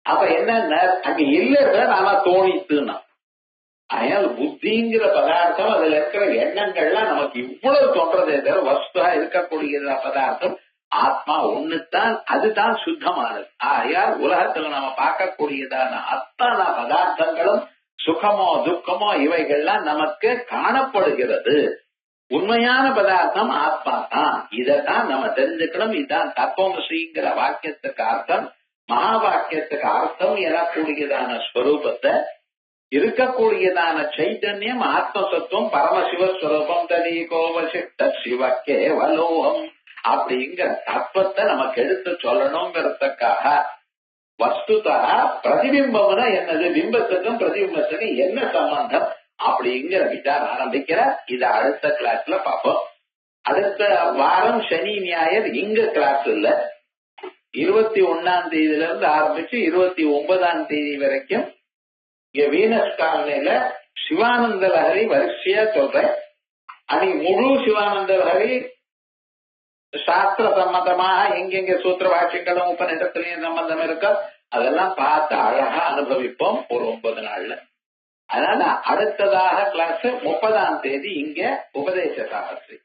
அப்ப என்ன அங்க இல்ல சார், ஆனா தோணித்துனா. அதனால புத்திங்கிற பதார்த்தம், அதுல இருக்கிற எண்ணங்கள்லாம் நமக்கு இவ்வளவு தோன்றதே தவிர வஸ்துவா இருக்கக்கூடிய பதார்த்தம் ஆத்மா ஒண்ணுத்தான், அதுதான் சுத்தமானது. ஆகையால் உலகத்துல நம்ம பார்க்கக்கூடியதான அத்தனை பதார்த்தங்களும் சுகமோ துக்கமோ இவைகள்லாம் நமக்கு காணப்படுகிறது. உண்மையான பதார்த்தம் ஆத்மா தான். இதைத்தான் நம்ம தெரிஞ்சுக்கணும். இதுதான் தத்துவமசிங்கிற வாக்கியத்துக்கு அர்த்தம். மகா வாக்கியத்துக்கு அர்த்தம் எனக்கூடியதான ஸ்வரூபத்தை, இருக்கக்கூடியதான சைத்தன்யம் ஆத்மசத்துவம் பரமசிவஸ்வரூபம் தனீகோவசிட்ட சிவ கேவலோகம் அப்படிங்கிற தத்துவத்தை நமக்கு எடுத்து சொல்லணுங்கிறதுக்காக வஸ்துதா பிரதிபிம்பம்னா என்னது, பிம்பத்துக்கும் பிரதிபிம்பத்துக்கும் என்ன சம்பந்தம் அப்படிங்கிற விசாரம் ஆரம்பிக்கிற. இதை அடுத்த கிளாஸ்ல பார்ப்போம். அடுத்த வாரம் சனி ஞாயிறு இங்க கிளாஸ் இல்ல. 21ஆம் தேதியில இருந்து ஆரம்பிச்சு 29ஆம் தேதி வரைக்கும் இங்க வீனஸ் காலனில சிவானந்த லஹரி வரிசையா சொல்றேன். அன்னைக்கு முழு சிவானந்த லஹரி சாஸ்திர சம்பந்தமாக எங்கெங்க சூத்திர பாஷ்யங்களும் உபநிஷத்துலயும் சம்பந்தம் இருக்கோ அதெல்லாம் பார்த்து அழகா அனுபவிப்போம் ஒரு 9 நாள்ல. அதனால அடுத்ததாக கிளாஸ் 30ஆம் தேதி இங்க உபதேச சாஸ்திரி.